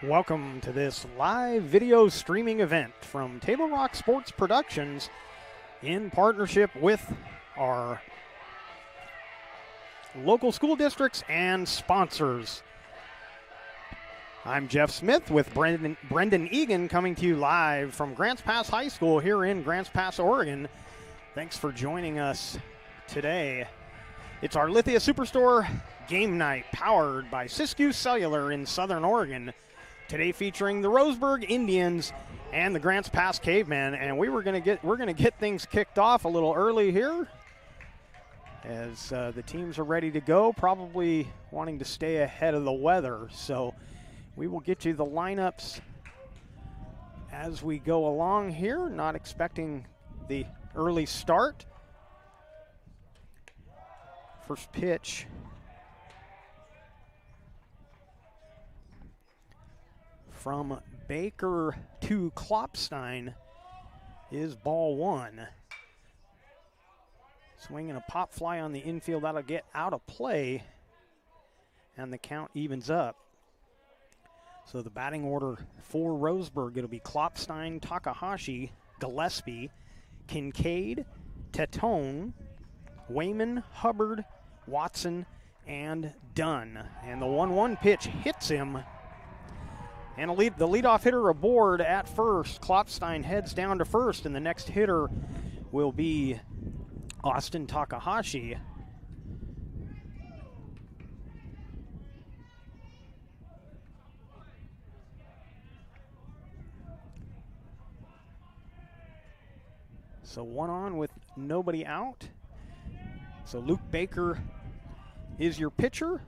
Welcome to this live video streaming event from Table Rock Sports Productions in partnership with our local school districts and sponsors. I'm Jeff Smith with Brendan Egan coming to you live from Grants Pass High School here in Grants Pass, Oregon. Thanks for joining us today. It's our Lithia Superstore game night powered by Siskiyou Cellular in Southern Oregon. Today featuring the Roseburg Indians and the Grants Pass Cavemen, and we're gonna get things kicked off a little early here as the teams are ready to go, probably wanting to stay ahead of the weather. So we will get you the lineups as we go along here. Not expecting the early start. First pitch from Baker to Klopstein is ball one. Swinging a pop fly on the infield, that'll get out of play, and the count evens up. So the batting order for Roseburg, it'll be Klopstein, Takahashi, Gillespie, Kincaid, Tetone, Wayman, Hubbard, Watson, and Dunn. And the 1-1 pitch hits him. And the leadoff hitter aboard at first. Klopstein heads down to first, and the next hitter will be Austin Takahashi. So one on with nobody out. So Luke Baker is your pitcher.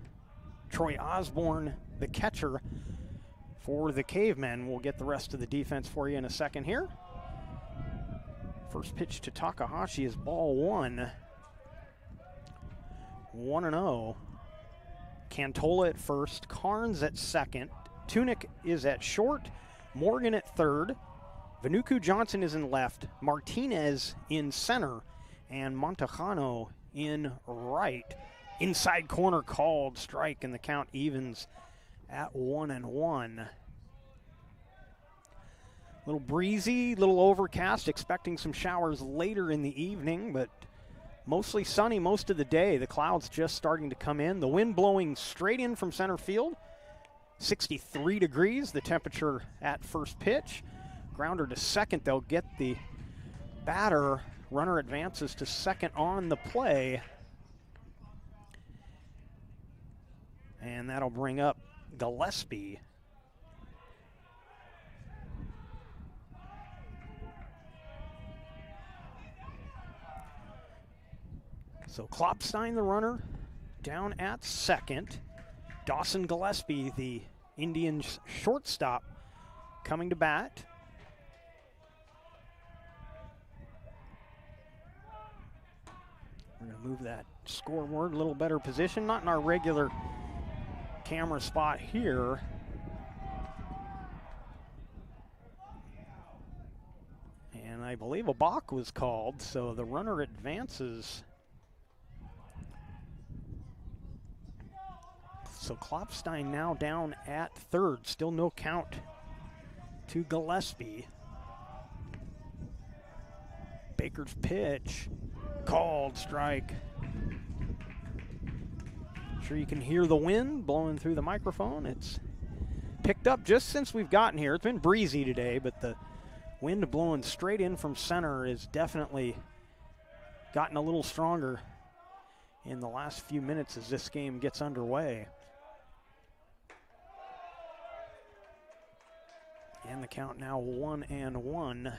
Troy Osborne, the catcher for the Cavemen. We'll get the rest of the defense for you in a second here. First pitch to Takahashi is ball one. 1-0. Cantola at first, Carnes at second, Tunick is at short, Morgan at third, Vanuku Johnson is in left, Martinez in center, and Montejano in right. Inside corner called, strike, and the count evens at 1-1. A little breezy, little overcast, expecting some showers later in the evening, but mostly sunny most of the day. The clouds just starting to come in. The wind blowing straight in from center field. 63 degrees, the temperature at first pitch. Grounder to second, they'll get the batter. Runner advances to second on the play. And that'll bring up Gillespie. So Klopstein, the runner, down at second. Dawson Gillespie, the Indians' shortstop, coming to bat. We're going to move that scoreboard a little better position, not in our regular camera spot here. And I believe a balk was called, so the runner advances. So Klopstein now down at third, still no count to Gillespie. Baker's pitch, called, strike. Sure you can hear the wind blowing through the microphone. It's picked up just since we've gotten here. It's been breezy today, but the wind blowing straight in from center is definitely gotten a little stronger in the last few minutes as this game gets underway. And the count now 1-1.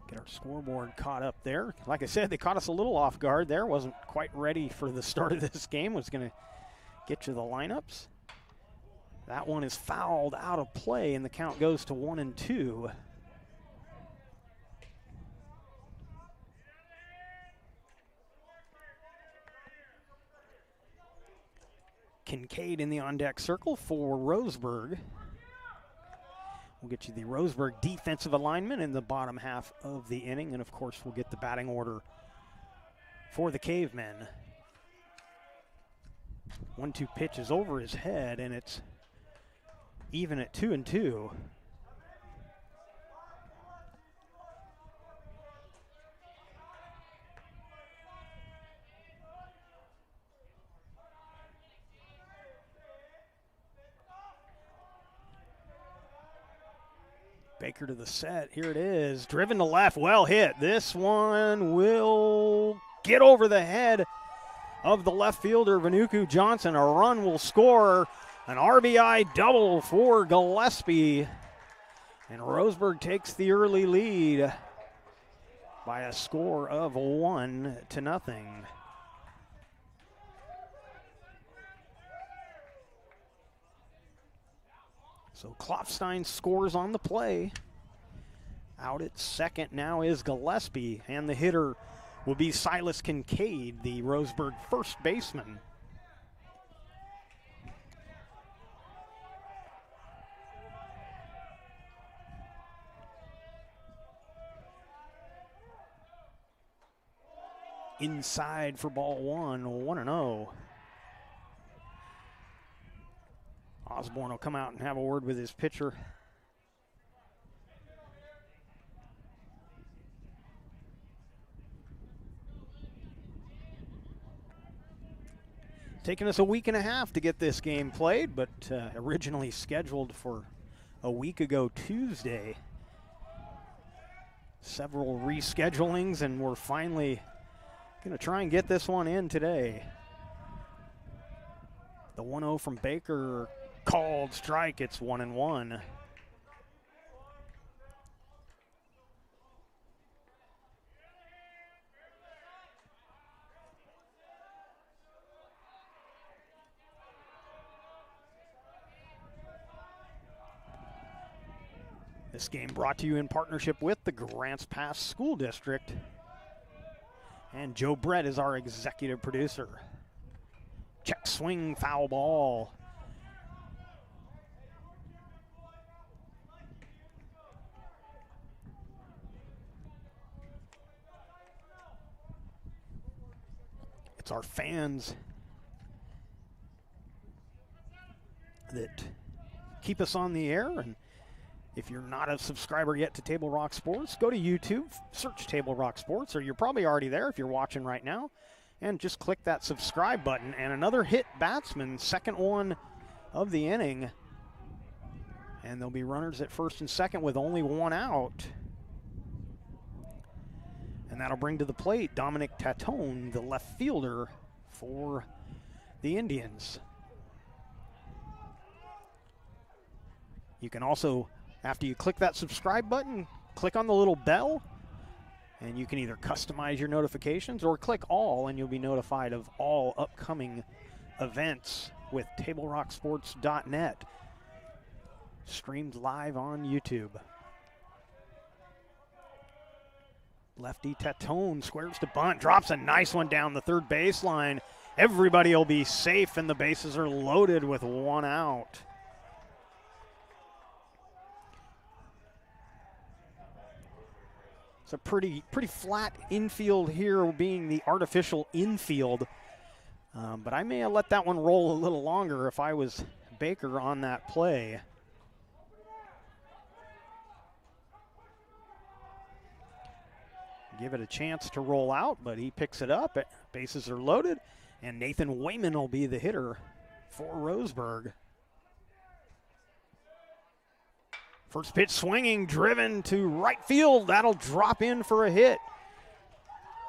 Get our scoreboard caught up there. Like I said, they caught us a little off guard there. Wasn't quite ready for the start of this game. Was going to get you the lineups. That one is fouled out of play, and the count goes to 1-2. Kincaid in the on-deck circle for Roseburg. We'll get you the Roseburg defensive alignment in the bottom half of the inning, and of course we'll get the batting order for the Cavemen. 1-2 pitch is over his head, and it's even at 2-2. Baker to the set. Here it is. Driven to left. Well hit. This one will get over the head of the left fielder, Vanuku Johnson. A run will score. An RBI double for Gillespie. And Roseburg takes the early lead by a score of 1-0. So Klopfstein scores on the play. Out at second now is Gillespie, and the hitter will be Silas Kincaid, the Roseburg first baseman. Inside for ball one, 1-0. Osborne will come out and have a word with his pitcher. Taking us a week and a half to get this game played, but originally scheduled for a week ago Tuesday. Several reschedulings, and we're finally going to try and get this one in today. The 1-0 from Baker, called strike. It's 1-1. This game brought to you in partnership with the Grants Pass School District. And Joe Brett is our executive producer. Check swing, foul ball. It's our fans that keep us on the air. And if you're not a subscriber yet to Table Rock Sports, go to YouTube, search Table Rock Sports, or you're probably already there if you're watching right now, and just click that subscribe button. And another hit batsman, second one of the inning. And there'll be runners at first and second with only one out. And that'll bring to the plate Dominic Tatone, the left fielder for the Indians. You can also, after you click that subscribe button, click on the little bell, and you can either customize your notifications or click all, and you'll be notified of all upcoming events with TableRockSports.net, streamed live on YouTube. Lefty Tatone squares to bunt, drops a nice one down the third baseline. Everybody will be safe, and the bases are loaded with one out. It's a pretty flat infield here, being the artificial infield. But I may have let that one roll a little longer if I was Baker on that play. Give it a chance to roll out, but he picks it up. Bases are loaded, and Nathan Wayman will be the hitter for Roseburg. First pitch swinging, driven to right field. That'll drop in for a hit.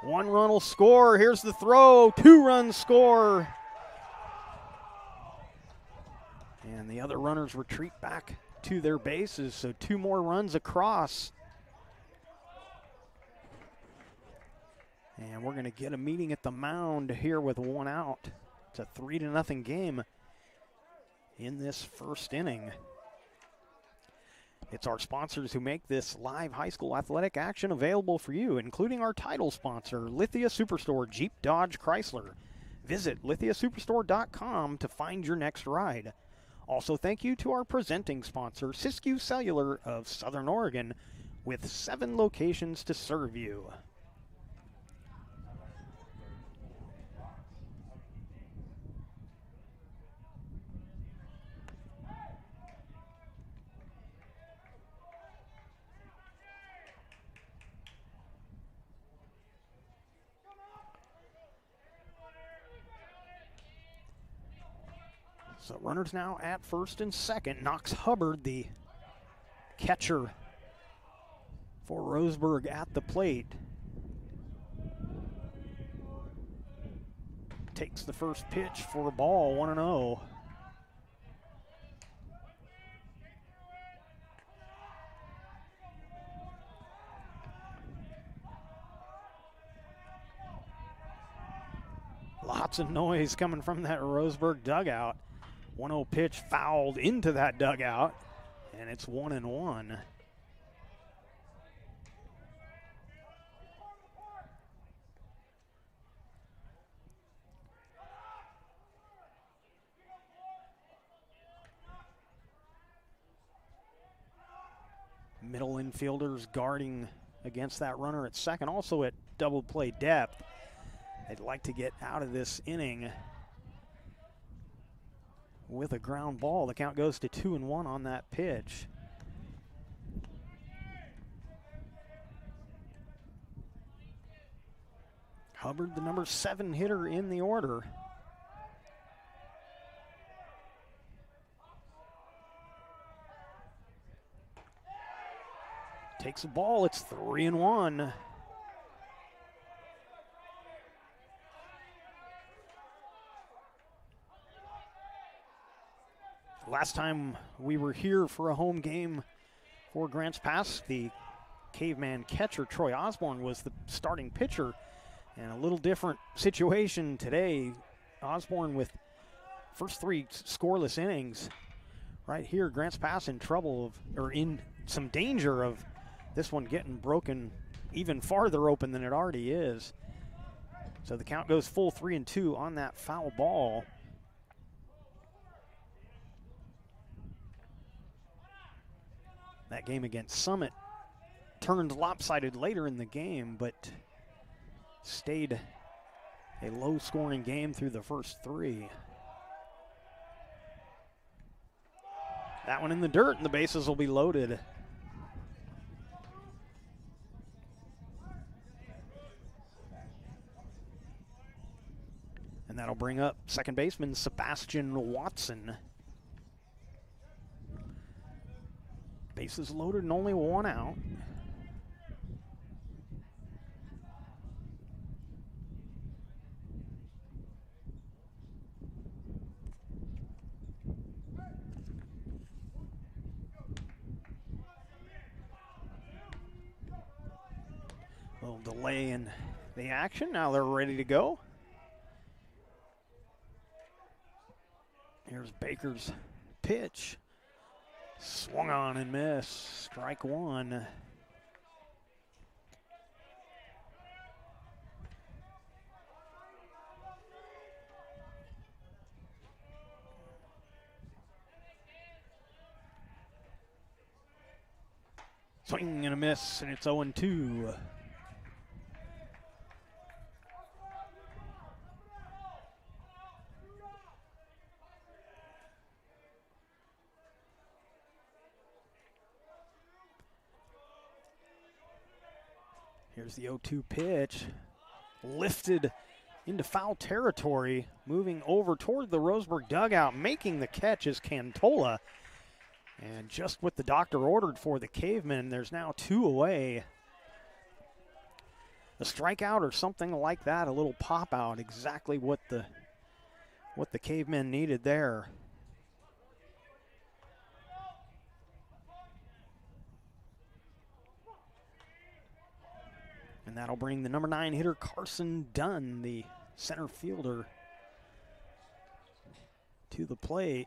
One run will score. Here's the throw. 2-run score. And the other runners retreat back to their bases, so 2 more runs across. And we're going to get a meeting at the mound here with one out. It's a 3-0 game in this first inning. It's our sponsors who make this live high school athletic action available for you, including our title sponsor, Lithia Superstore Jeep Dodge Chrysler. Visit lithiasuperstore.com to find your next ride. Also, thank you to our presenting sponsor, Siskiyou Cellular of Southern Oregon, with 7 locations to serve you. So runners now at first and second. Knox Hubbard, the catcher for Roseburg, at the plate. Takes the first pitch for a ball, 1-0. Lots of noise coming from that Roseburg dugout. 1-0 pitch fouled into that dugout, and it's 1-1. Middle infielders guarding against that runner at second, also at double play depth. They'd like to get out of this inning with a ground ball. The count goes to 2-1 on that pitch. Hubbard, the number 7 hitter in the order. Takes a ball, it's 3-1. Last time we were here for a home game for Grants Pass, the caveman catcher Troy Osborne was the starting pitcher, and a little different situation today. Osborne with first 3 scoreless innings. Right here, Grants Pass in trouble of, or in some danger of this one getting broken even farther open than it already is. So the count goes full 3-2 on that foul ball. That game against Summit turned lopsided later in the game, but stayed a low-scoring game through the first 3. That one in the dirt, and the bases will be loaded. And that'll bring up second baseman Sebastian Watson. Bases loaded and only 1 out. A little delay in the action. Now they're ready to go. Here's Baker's pitch. Swung on and missed. Strike 1. Swing and a miss, and it's 0-2. Here's the 0-2 pitch. Lifted into foul territory, moving over toward the Roseburg dugout. Making the catch is Cantola. And just what the doctor ordered for the Cavemen, there's now 2 away. A strikeout or something like that, a little pop out, exactly what the Cavemen needed there. And that'll bring the number 9 hitter Carson Dunn, the center fielder, to the plate.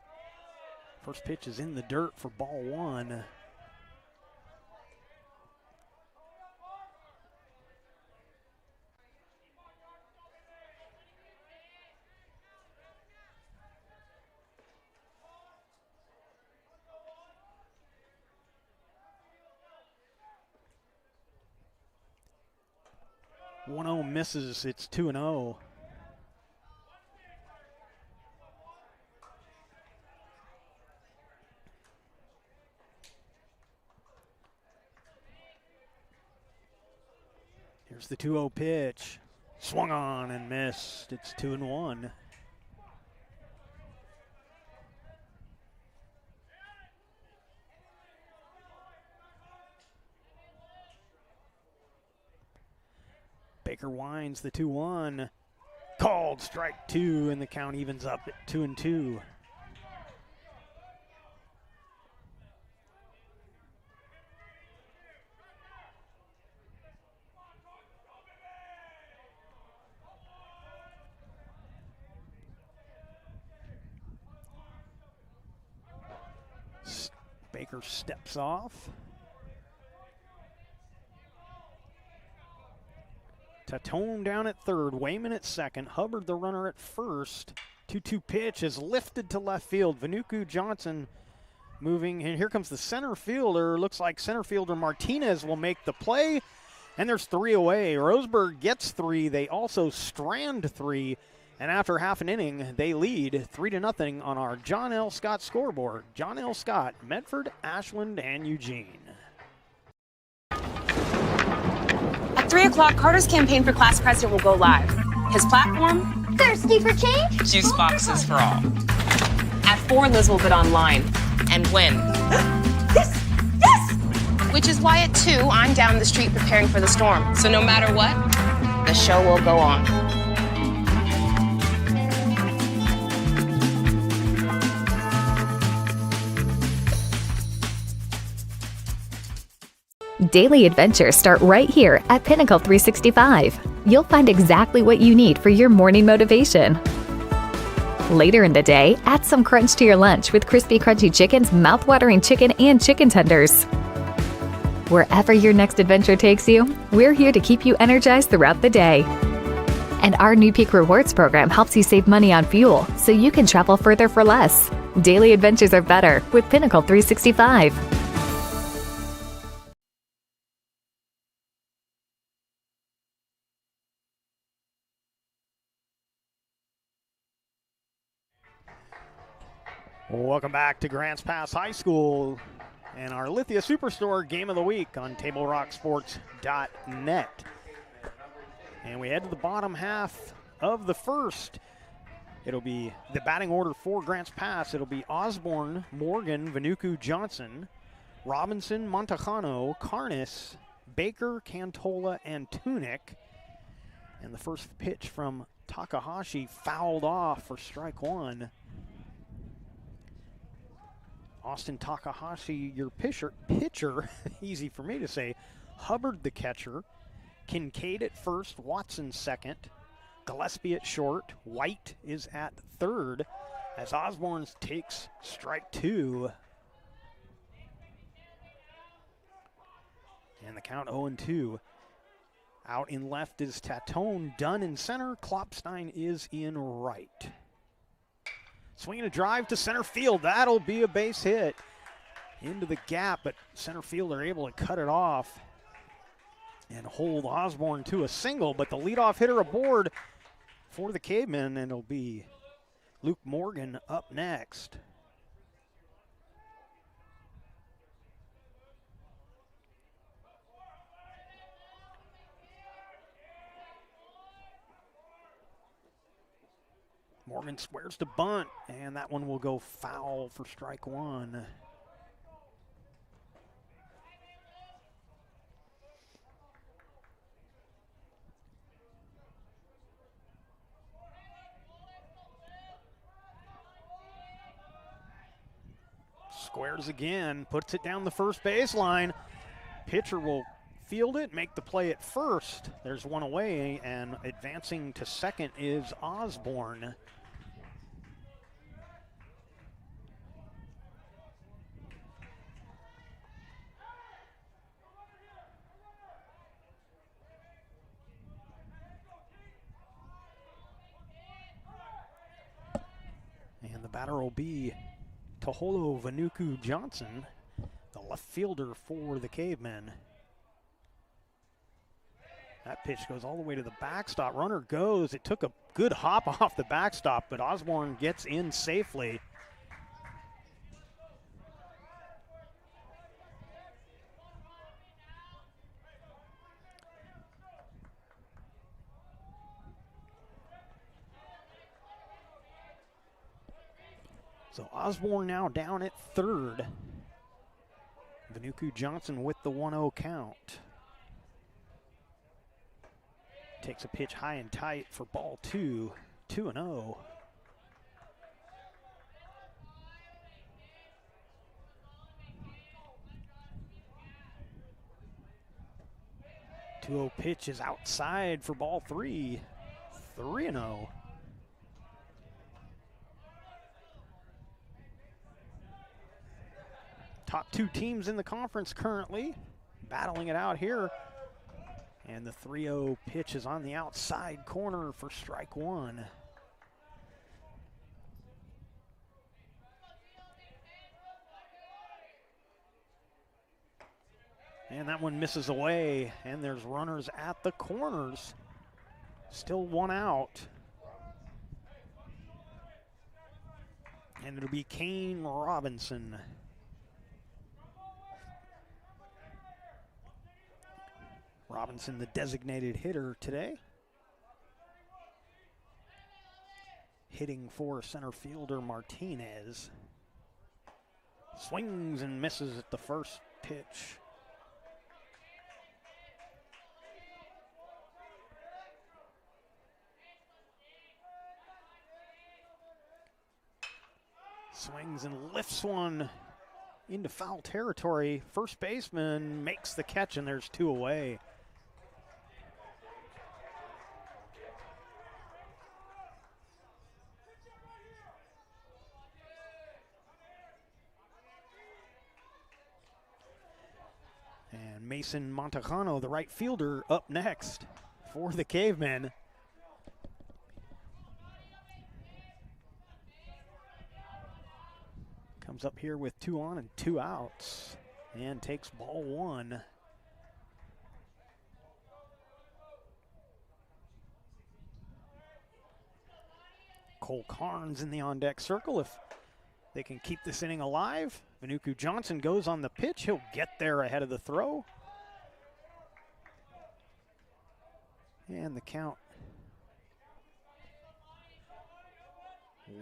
First pitch is in the dirt for ball 1. Misses, it's 2-0. Here's the 2-0 pitch. Swung on and missed. It's 2-1. Baker winds the 2-1. Called strike 2, and the count evens up at 2-2. Baker steps off. Tatone down at third, Wayman at second, Hubbard the runner at first. 2-2 pitch is lifted to left field. Vanuku Johnson moving, and here comes the center fielder. Looks like center fielder Martinez will make the play, and there's 3 away. Roseburg gets 3. They also strand 3. And after half an inning, they lead 3-0 on our John L. Scott scoreboard. John L. Scott, Medford, Ashland, and Eugene. At 3 o'clock, Carter's campaign for class president will go live. His platform? Thirsty for change? Juice boxes for all. At 4, Liz will bid online and win. Yes! Yes! Which is why at 2, I'm down the street preparing for the storm. So no matter what, the show will go on. Daily adventures start right here at Pinnacle 365. You'll find exactly what you need for your morning motivation. Later in the day, add some crunch to your lunch with Crispy Crunchy Chicken's mouth-watering chicken and chicken tenders. Wherever your next adventure takes you, we're here to keep you energized throughout the day. And our new Peak Rewards program helps you save money on fuel so you can travel further for less. Daily adventures are better with Pinnacle 365. Welcome back to Grants Pass High School and our Lithia Superstore Game of the Week on TableRockSports.net. And we head to the bottom half of the first. It'll be the batting order for Grants Pass. It'll be Osborne, Morgan, Vanuku Johnson, Robinson, Montejano, Carnes, Baker, Cantola, and Tunick. And the first pitch from Takahashi fouled off for strike 1. Austin Takahashi, your pitcher, easy for me to say. Hubbard the catcher, Kincaid at first, Watson second, Gillespie at short, White is at third as Osborne takes strike 2. And the count 0-2. Out in left is Tatone, Dunn in center, Klopstein is in right. Swinging a drive to center field. That'll be a base hit into the gap, but center fielder able to cut it off and hold Osborne to a single. But the leadoff hitter aboard for the Cavemen, and it'll be Luke Morgan up next. Morgan squares to bunt, and that one will go foul for strike 1. Squares again, puts it down the first baseline. Pitcher will field it, make the play at first. There's one away, and advancing to second is Osborne. And the batter will be Taholo Vanuku Johnson, the left fielder for the Cavemen. That pitch goes all the way to the backstop. Runner goes. It took a good hop off the backstop, but Osborne gets in safely. So Osborne now down at third. Vanuku Johnson with the 1-0 count. Takes a pitch high and tight for ball 2, 2-0. The pitch is outside for ball 3, 3-0. Top 2 teams in the conference currently battling it out here. And the 3-0 pitch is on the outside corner for strike 1. And that one misses away, and there's runners at the corners. Still 1 out. And it'll be Kane Robinson. Robinson, the designated hitter today. Hitting for center fielder Martinez. Swings and misses at the first pitch. Swings and lifts one into foul territory. First baseman makes the catch, and there's 2 away. And Mason Montejano, the right fielder, up next for the Cavemen. Comes up here with 2 on and 2 outs and takes ball 1. Cole Carnes in the on-deck circle. If they can keep this inning alive, Vanuku Johnson goes on the pitch. He'll get there ahead of the throw. And the count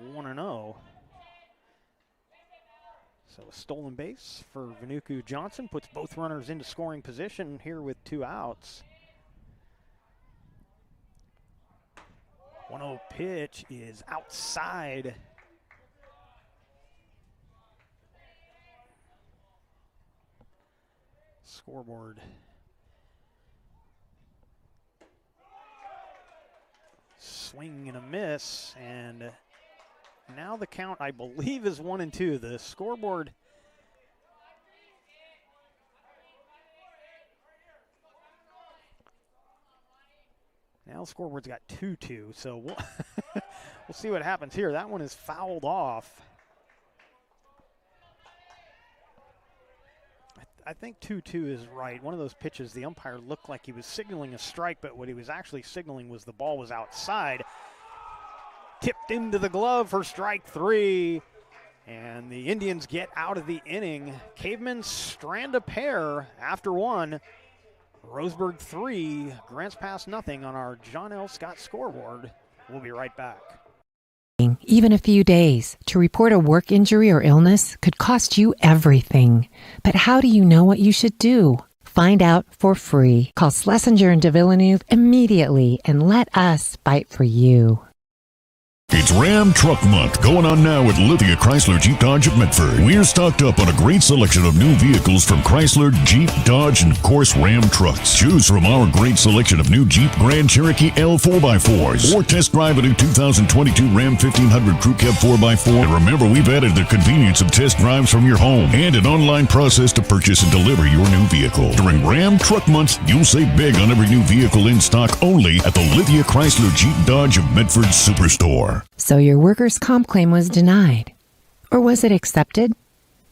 1-0. So a stolen base for Vanuku Johnson puts both runners into scoring position here with 2 outs. 1-0 pitch is outside. Scoreboard. Swing and a miss, and now the count, I believe, is 1-2. The scoreboard now the scoreboard's got 2-2, so we'll see what happens here. That one is fouled off. I think 2-2 is right. One of those pitches, the umpire looked like he was signaling a strike, but what he was actually signaling was the ball was outside. Tipped into the glove for strike 3, and the Indians get out of the inning. Cavemen strand a pair after 1. Roseburg 3, Grants Pass nothing on our John L. Scott scoreboard. We'll be right back. Even a few days to report a work injury or illness could cost you everything. But how do you know what you should do? Find out for free. Call Schlesinger and de Villeneuve immediately and let us fight for you. It's Ram Truck Month going on now at Lithia Chrysler Jeep Dodge of Medford. We're stocked up on a great selection of new vehicles from Chrysler, Jeep, Dodge, and of course Ram trucks. Choose from our great selection of new Jeep Grand Cherokee L 4x4s or test drive a new 2022 Ram 1500 Crew Cab 4x4. And remember, we've added the convenience of test drives from your home and an online process to purchase and deliver your new vehicle. During Ram Truck Month, you'll save big on every new vehicle in stock only at the Lithia Chrysler Jeep Dodge of Medford Superstore. So your workers' comp claim was denied. Or was it accepted?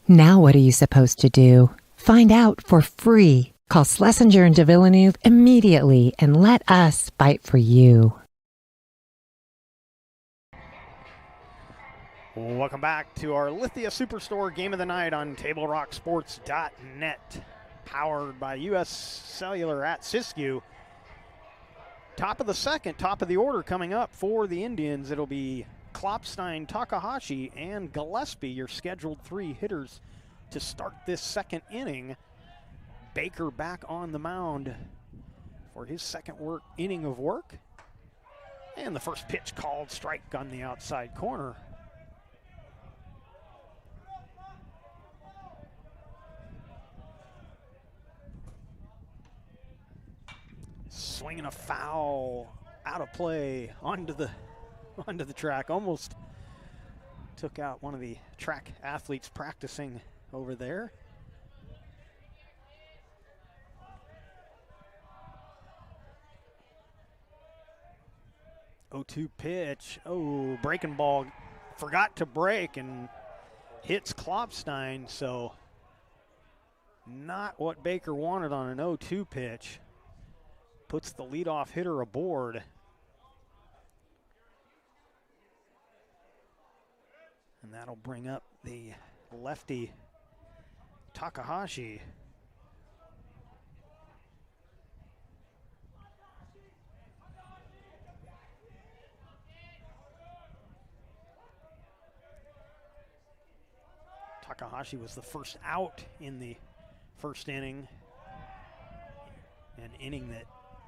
Now what are you supposed to do? Find out for free. Call Schlesinger and de Villeneuve immediately and let us fight for you. Welcome back to our Lithia Superstore Game of the Night on TableRockSports.net. Powered by U.S. Cellular at Siskiyou. Top of the second, top of the order coming up for the Indians. It'll be Klopstein, Takahashi, and Gillespie, your scheduled 3 hitters to start this second inning. Baker back on the mound for his second inning of work. And the first pitch called, strike on the outside corner. Swinging a foul, out of play, onto the track. Almost took out one of the track athletes practicing over there. 0-2 pitch. Oh, breaking ball. Forgot to break and hits Klopstein. So not what Baker wanted on an 0-2 pitch. Puts the leadoff hitter aboard. And that'll bring up the lefty Takahashi. Takahashi was the first out in the first inning. An inning that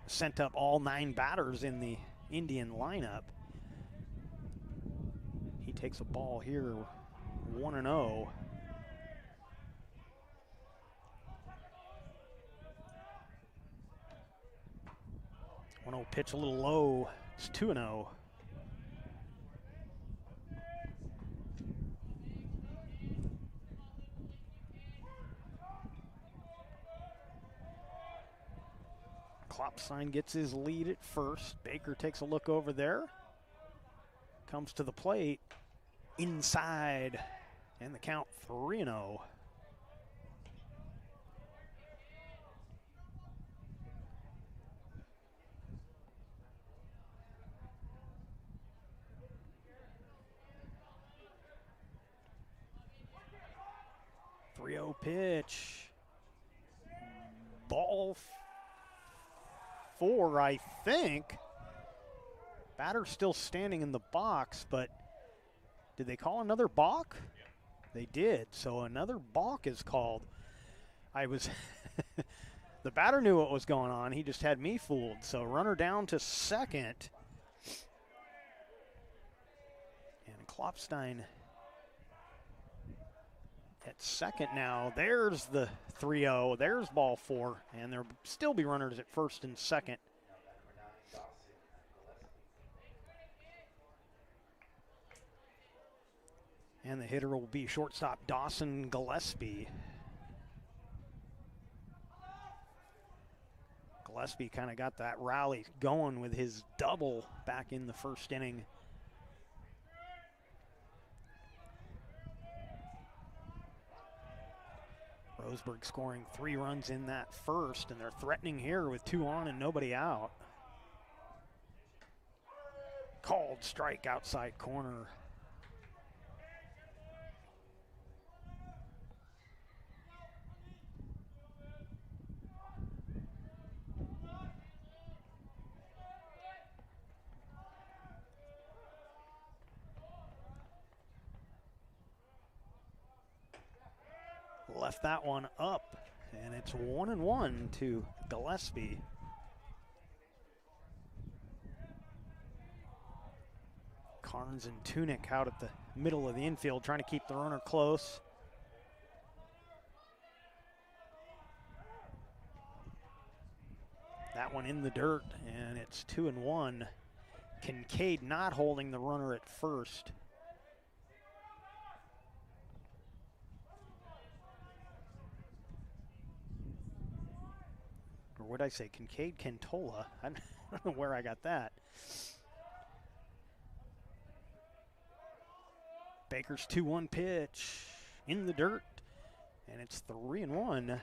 sent up all 9 batters in the Indian lineup. He takes a ball here, 1-0. Pitch a little low. It's 2-0. Klopstein gets his lead at first. Baker takes a look over there. Comes to the plate. Inside. And the count 3-0. Pitch. Ball 4, I think. Batter's still standing in the box, but did they call another balk? They did, so another balk is called. The batter knew what was going on. He just had me fooled. So runner down to second. And Klopstein at second now. There's the 3-0. There's ball 4. And there'll still be runners at first and second. And the hitter will be shortstop Dawson Gillespie. Gillespie kind of got that rally going with his double back in the first inning. Roseburg scoring 3 runs in that first, and they're threatening here with 2 on and nobody out. Called strike outside corner. Left that one up, and it's 1-1 to Gillespie. Carnes and Tunick out at the middle of the infield trying to keep the runner close. That one in the dirt, and it's 2-1. Kincaid not holding the runner at first. Or what did I say? Kincaid Cantola. I don't know where I got that. Baker's 2-1 pitch in the dirt, and it's 3-1.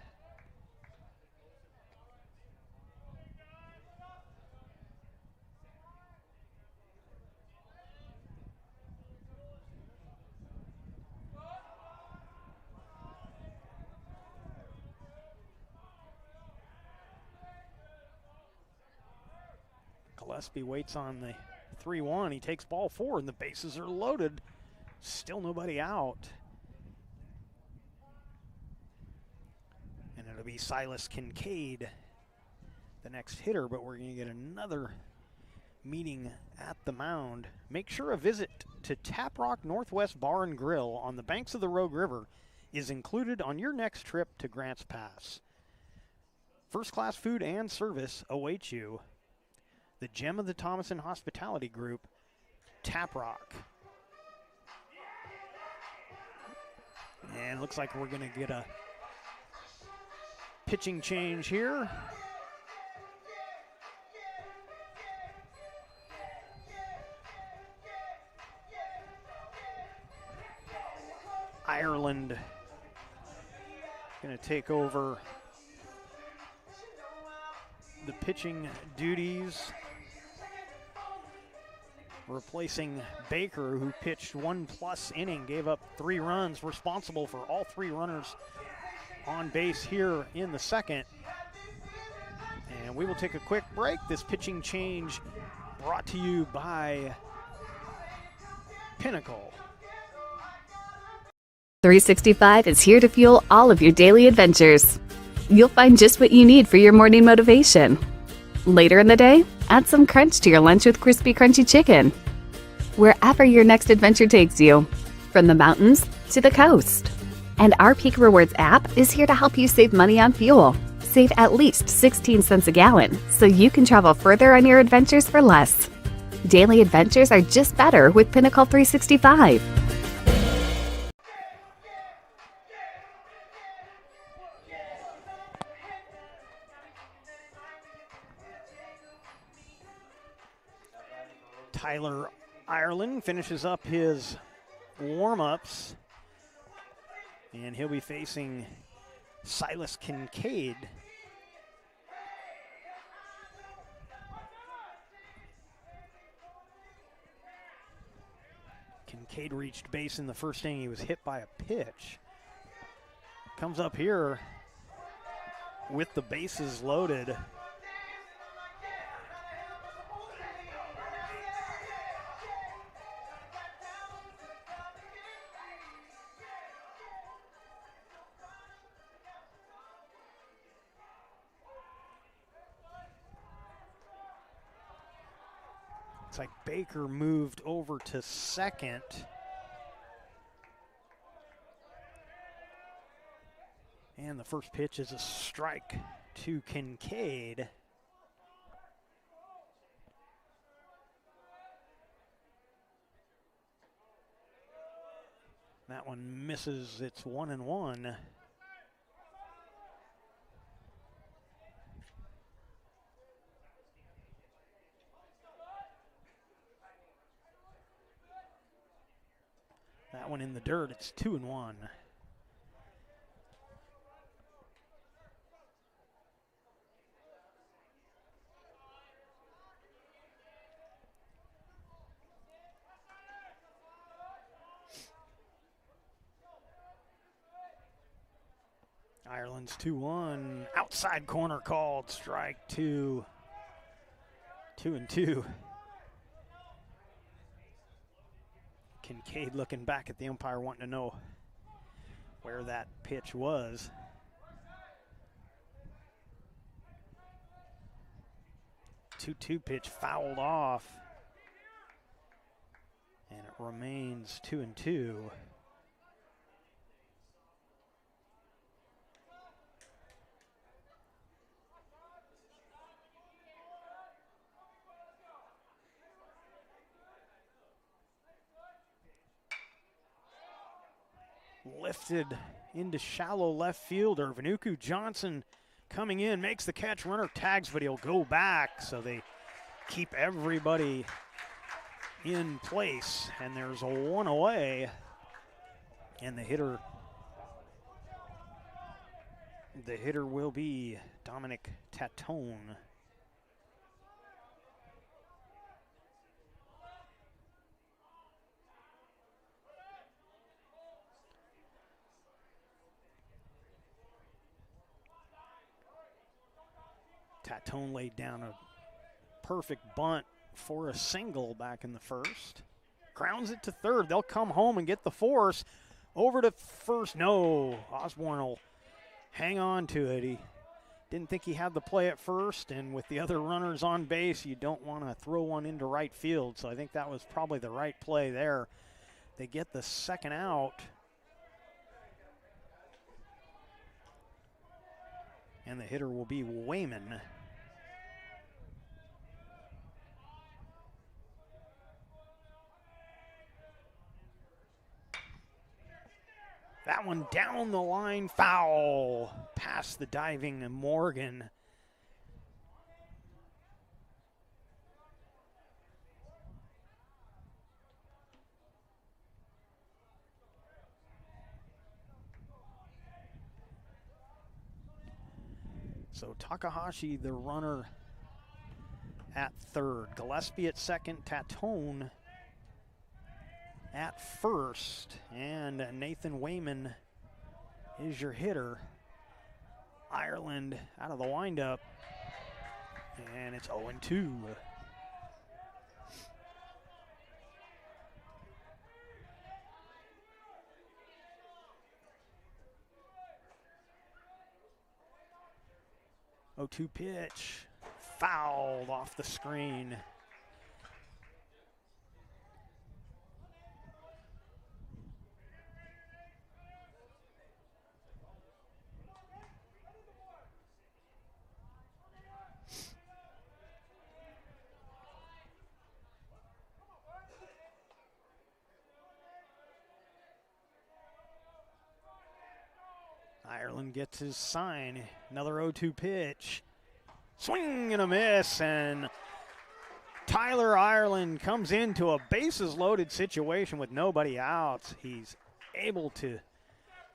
Gillespie waits on the 3-1. He takes ball 4, and the bases are loaded. Still nobody out. And it'll be Silas Kincaid the next hitter, but we're going to get another meeting at the mound. Make sure a visit to Tap Rock Northwest Bar and Grill on the banks of the Rogue River is included on your next trip to Grants Pass. First-class food and service awaits you. The gem of the Thomason Hospitality Group, Tap Rock. And it looks like we're going to get a pitching change here. Ireland going to take over the pitching duties, replacing Baker, who pitched 1+ inning, gave up 3 runs, responsible for all 3 runners on base here in the second. And we will take a quick break. This pitching change brought to you by Pinnacle. 365 is here to fuel all of your daily adventures. You'll find just what you need for your morning motivation. Later in the day, add some crunch to your lunch with crispy, crunchy chicken. Wherever your next adventure takes you, from the mountains to the coast. And our Peak Rewards app is here to help you save money on fuel. Save at least 16 cents a gallon so you can travel further on your adventures for less. Daily adventures are just better with Pinnacle 365. Tyler Ireland finishes up his warm-ups, and he'll be facing Silas Kincaid. Kincaid reached base in the first inning. He was hit by a pitch. Comes up here with the bases loaded. It's like Baker moved over to second. And the first pitch is a strike to Kincaid. That one misses. It's 1-1. That one in the dirt. It's 2-1. Ireland's 2-1. Outside corner called. Strike 2. 2-2. Kincaid looking back at the umpire, wanting to know where that pitch was. Two pitch fouled off, and it remains 2-2. Lifted into shallow left fielder. Vanuku Johnson coming in, makes the catch, runner tags, but he'll go back, so they keep everybody in place, and there's a one away, and the hitter will be Dominic Tatone. Tatone laid down a perfect bunt for a single back in the first. Grounds it to third. They'll come home and get the force. Over to first. No. Osborne will hang on to it. He didn't think he had the play at first, and with the other runners on base, you don't want to throw one into right field. So I think that was probably the right play there. They get the second out. And the hitter will be Wayman. That one down the line, foul. Past the diving Morgan. So Takahashi, the runner at third. Gillespie at second, Tatone at first, and Nathan Wayman is your hitter. Ireland out of the windup, and it's 0-2. Oh-2 pitch, fouled off the screen. Ireland gets his sign. Another 0-2 pitch. Swing and a miss, and Tyler Ireland comes into a bases loaded situation with nobody out. He's able to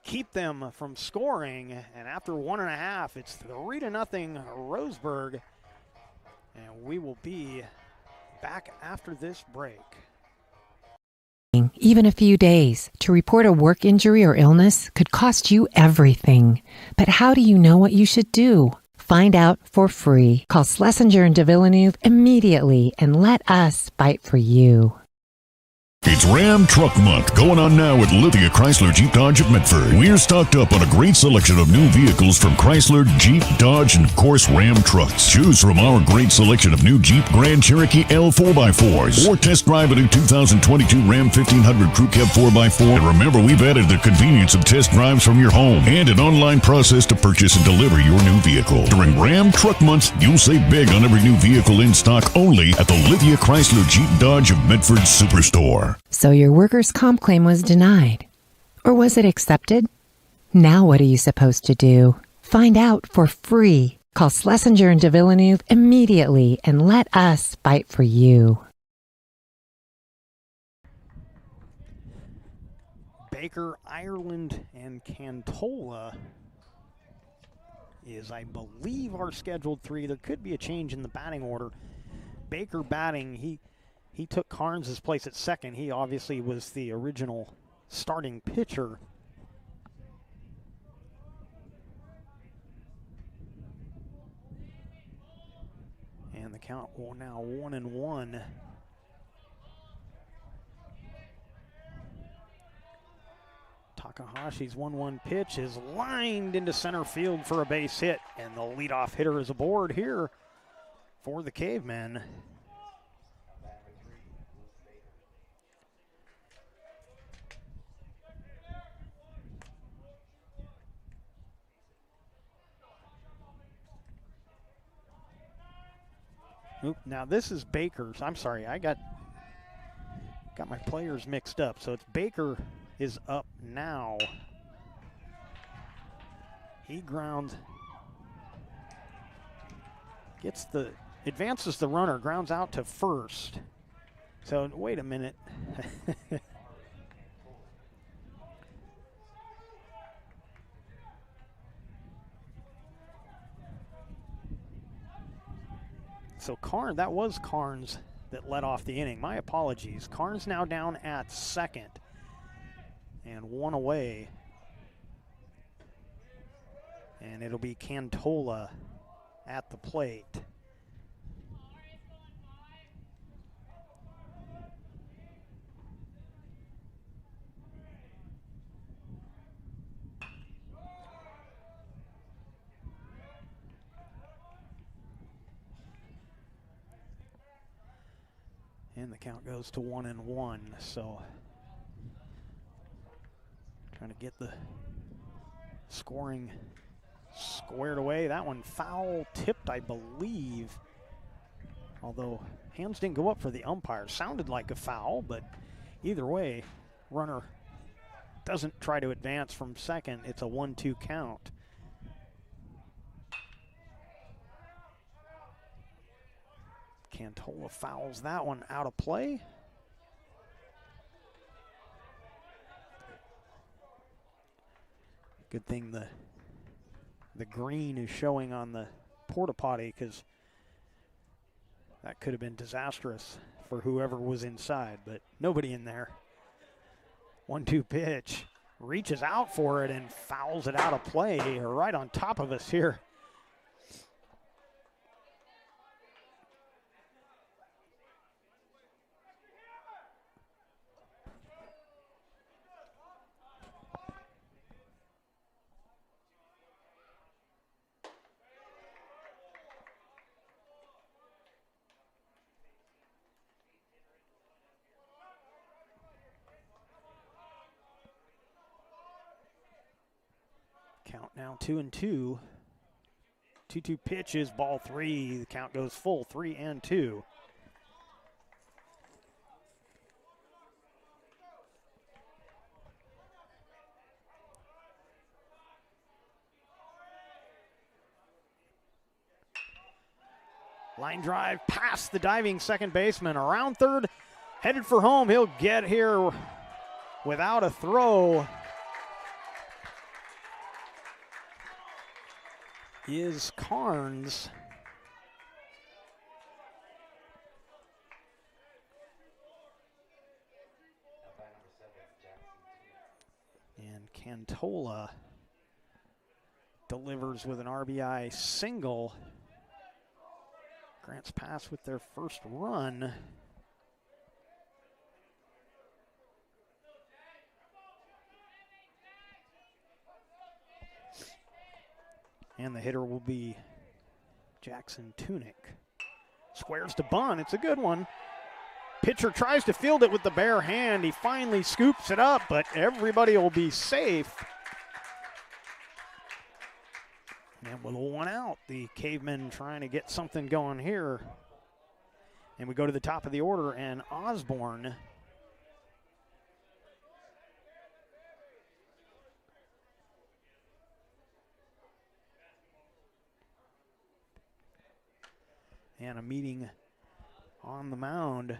keep them from scoring, and after 1.5, it's 3-0 Roseburg. And we will be back after this break. Even a few days to report a work injury or illness could cost you everything. But how do you know what you should do? Find out for free. Call Schlesinger and de Villeneuve immediately and let us fight for you. It's Ram Truck Month going on now at Lithia Chrysler Jeep Dodge of Medford. We're stocked up on a great selection of new vehicles from Chrysler, Jeep, Dodge, and of course Ram trucks. Choose from our great selection of new Jeep Grand Cherokee L 4x4s or test drive a new 2022 Ram 1500 Crew Cab 4x4. And remember, we've added the convenience of test drives from your home and an online process to purchase and deliver your new vehicle. During Ram Truck Month, you'll save big on every new vehicle in stock only at the Lithia Chrysler Jeep Dodge of Medford Superstore. So your workers' comp claim was denied. Or was it accepted? Now what are you supposed to do? Find out for free. Call Schlesinger and de Villeneuve immediately and let us fight for you. Baker, Ireland, and Cantola is, I believe, our scheduled three. There could be a change in the batting order. Baker batting, he took Carnes' place at second. He obviously was the original starting pitcher. And the count will now 1-1. Takahashi's 1-1 pitch is lined into center field for a base hit, and the leadoff hitter is aboard here for the Cavemen. Oop, now this is Baker's. I'm sorry, I got my players mixed up. So it's Baker is up now. He grounds, advances the runner, grounds out to first. So wait a minute. So that was Carnes that led off the inning. My apologies. Carnes now down at second and one away. And it'll be Cantola at the plate. And the count goes to 1-1. So trying to get the scoring squared away. That one foul tipped, I believe. Although hands didn't go up for the umpire. Sounded like a foul, but either way, runner doesn't try to advance from second. It's a 1-2 count. Cantola fouls that one out of play. Good thing the green is showing on the porta potty, because that could have been disastrous for whoever was inside, but nobody in there. 1-2 pitch, reaches out for it and fouls it out of play, right on top of us here. Count now 2-2. 2-2 pitches, ball 3. The count goes full, 3-2. Line drive past the diving second baseman. Around third, headed for home. He'll get here without a throw. Is Carnes. And Cantola delivers with an RBI single. Grants Pass with their first run. And the hitter will be Jackson Tunick. Squares to bunt. It's a good one. Pitcher tries to field it with the bare hand. He finally scoops it up, but everybody will be safe. And with one out, the Cavemen trying to get something going here. And we go to the top of the order, and Osborne and a meeting on the mound.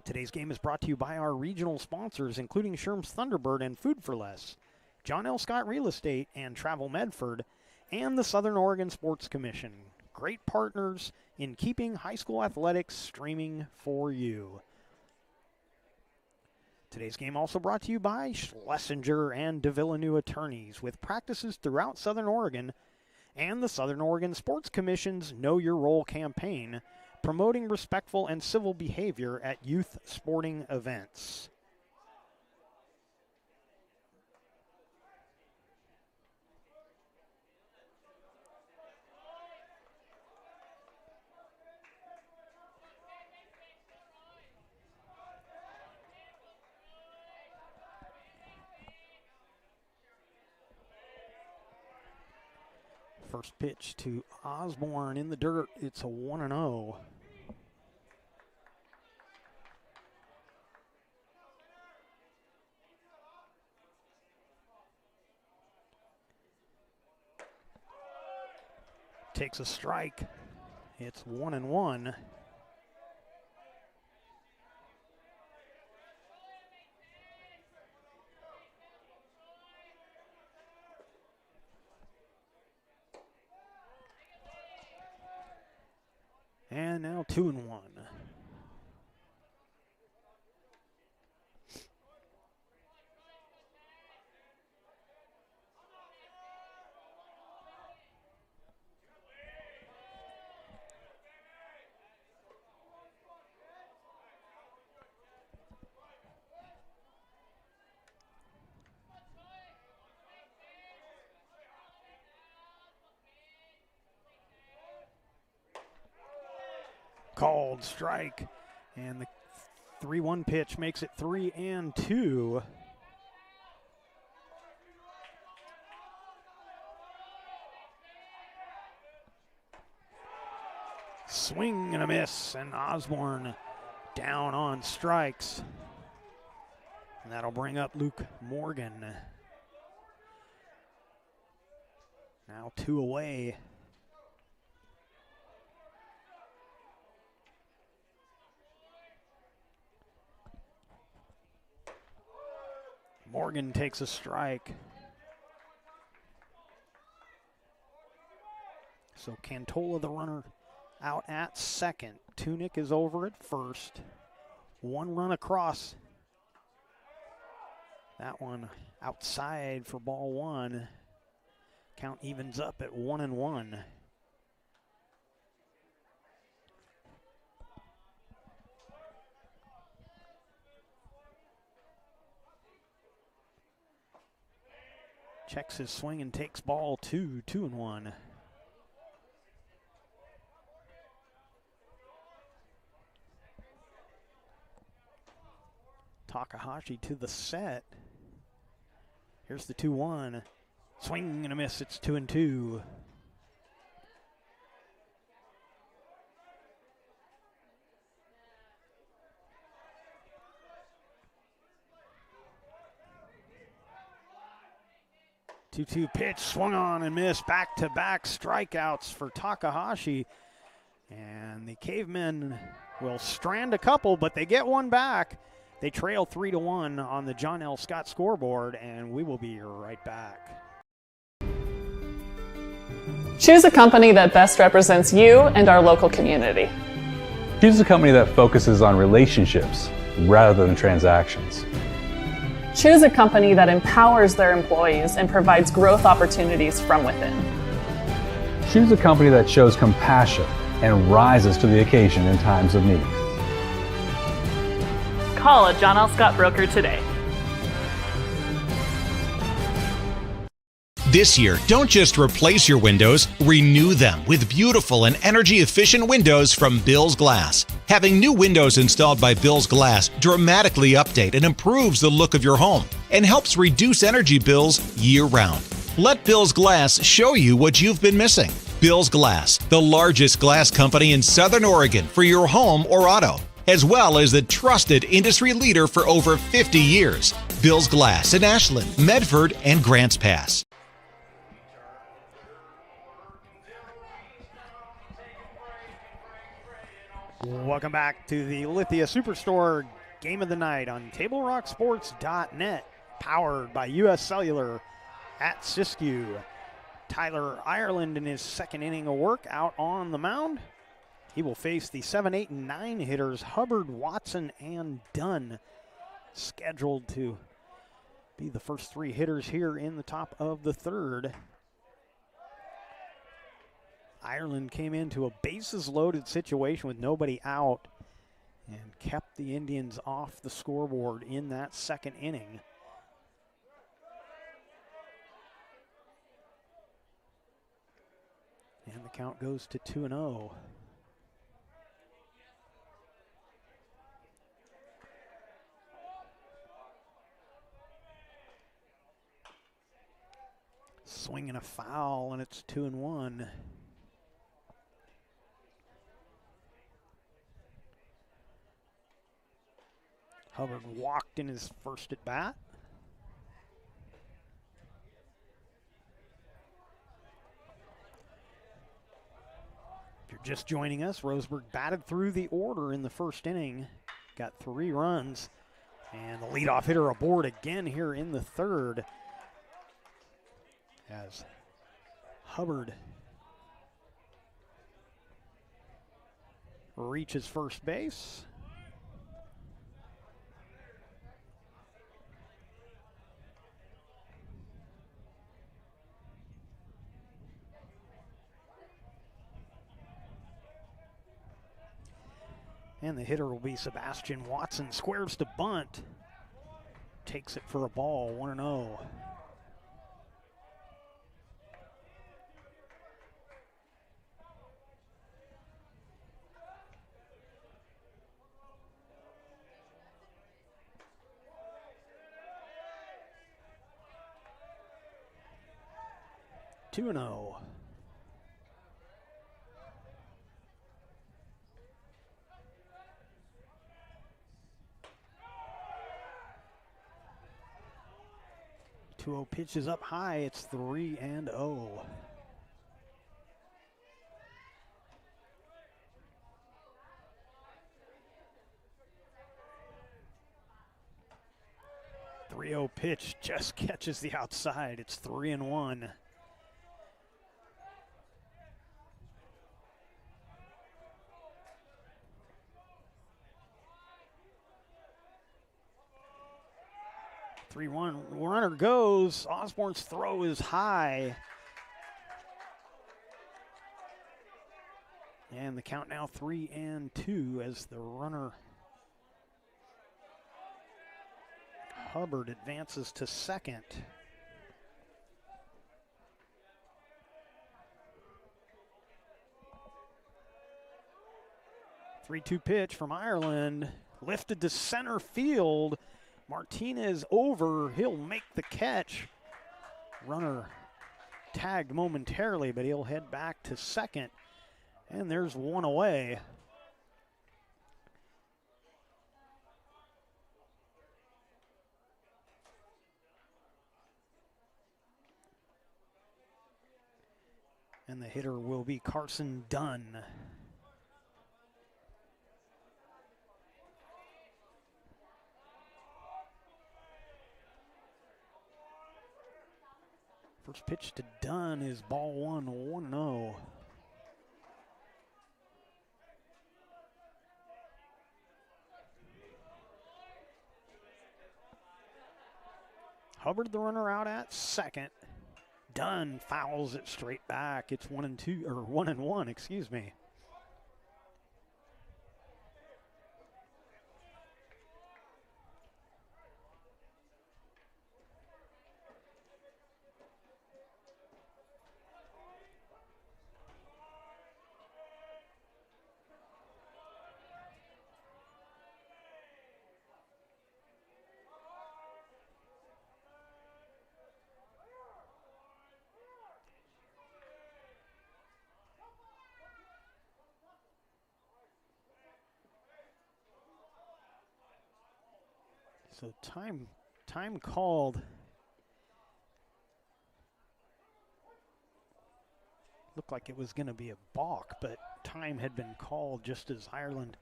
Today's game is brought to you by our regional sponsors, including Sherm's Thunderbird and Food for Less, John L. Scott Real Estate and Travel Medford, and the Southern Oregon Sports Commission. Great partners in keeping high school athletics streaming for you. Today's game also brought to you by Schlesinger and de Villeneuve Attorneys, with practices throughout Southern Oregon, and the Southern Oregon Sports Commission's Know Your Role campaign, promoting respectful and civil behavior at youth sporting events. First pitch to Osborne in the dirt. It's a 1-0. Takes a strike. It's 1-1. And now 2-1. Called strike, And the 3-1 pitch makes it 3-2. Swing and a miss, and Osborne down on strikes. And that'll bring up Luke Morgan. Now 2 away. Morgan takes a strike. So Cantola, the runner, out at second. Tunick is over at first. 1 run across. That one outside for ball 1. Count evens up at 1-1. Checks his swing and takes ball 2, 2-1. Takahashi to the set. Here's the 2-1. Swing and a miss. It's 2-2. Two pitch, swung on and missed. Back-to-back strikeouts for Takahashi. And the Cavemen will strand a couple, but they get one back. They trail 3-1 on the John L. Scott scoreboard, and we will be right back. Choose a company that best represents you and our local community. Choose a company that focuses on relationships rather than transactions. Choose a company that empowers their employees and provides growth opportunities from within. Choose a company that shows compassion and rises to the occasion in times of need. Call a John L. Scott broker today. This year, don't just replace your windows, renew them with beautiful and energy-efficient windows from Bill's Glass. Having new windows installed by Bill's Glass dramatically update and improves the look of your home and helps reduce energy bills year-round. Let Bill's Glass show you what you've been missing. Bill's Glass, the largest glass company in Southern Oregon for your home or auto, as well as the trusted industry leader for over 50 years. Bill's Glass in Ashland, Medford, and Grants Pass. Welcome back to the Lithia Superstore Game of the Night on TableRockSports.net, powered by U.S. Cellular at Siskiyou. Tyler Ireland in his second inning of work out on the mound. He will face the 7, 8, and 9 hitters, Hubbard, Watson, and Dunn, scheduled to be the first 3 hitters here in the top of the third. Ireland came into a bases-loaded situation with nobody out and kept the Indians off the scoreboard in that second inning. And the count goes to 2-0. Swing and a foul, and it's 2-1. Hubbard walked in his first at bat. If you're just joining us, Roseburg batted through the order in the first inning, got 3 runs, and the leadoff hitter aboard again here in the third as Hubbard reaches first base. And the hitter will be Sebastian Watson. Squares to bunt. Takes it for a ball, 1-0. 2-0. Pitch is up high. It's 3-0. Pitch just catches the outside. It's 3-1. Runner goes. Osborne's throw is high. And the count now 3-2 as the runner Hubbard advances to second. Three-two pitch from Ireland, lifted to center field. Martinez over, he'll make the catch. Runner tagged momentarily, but he'll head back to second. And there's one away. And the hitter will be Carson Dunn. First pitch to Dunn is ball one, 1-0. Hubbard, the runner, out at second. Dunn fouls it straight back. It's 1-1, excuse me. So time called. Looked like it was going to be a balk, but time had been called just as Ireland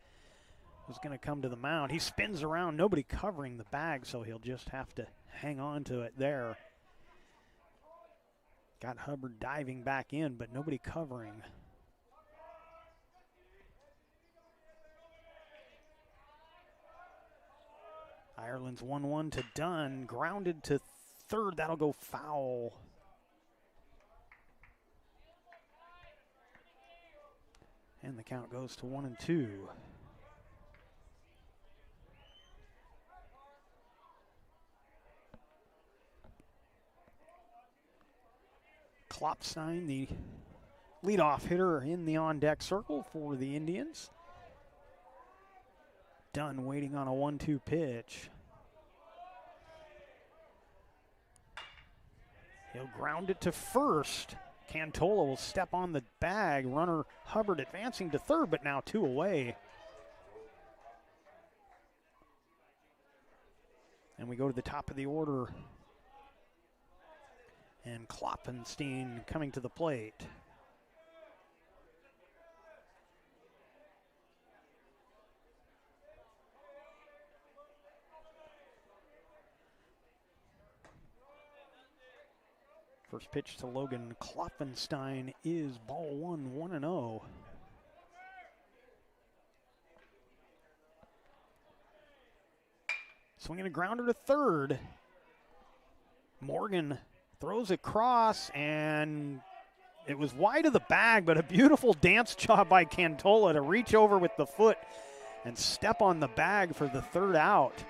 was going to come to the mound. He spins around, nobody covering the bag, so he'll just have to hang on to it there. Got Hubbard diving back in, but nobody covering. Ireland's 1-1 to Dunn, grounded to third, that'll go foul. And the count goes to 1-2. Klopstein, the leadoff hitter in the on-deck circle for the Indians. Dunn waiting on a 1-2 pitch. He'll ground it to first. Cantola will step on the bag. Runner Hubbard advancing to third, but now two away. And we go to the top of the order. And Kloppenstein coming to the plate. First pitch to Logan Klopfenstein is ball one, 1-0. Swinging a grounder to third. Morgan throws across, and it was wide of the bag, but a beautiful dance job by Cantola to reach over with the foot and step on the bag for the third out.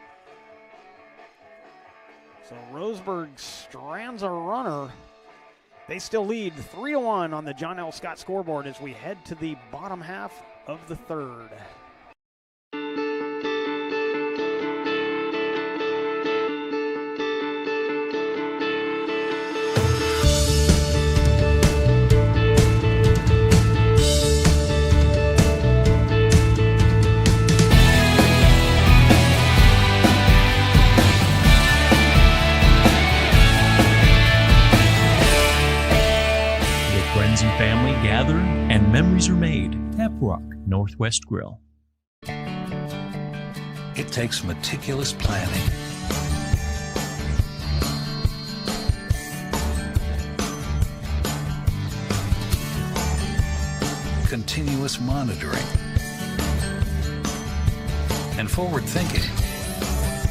So Roseburg strands a runner. They still lead 3-1 on the John L. Scott scoreboard as we head to the bottom half of the third. memories are made. Tap Rock Northwest Grill. It takes meticulous planning, continuous monitoring, and forward thinking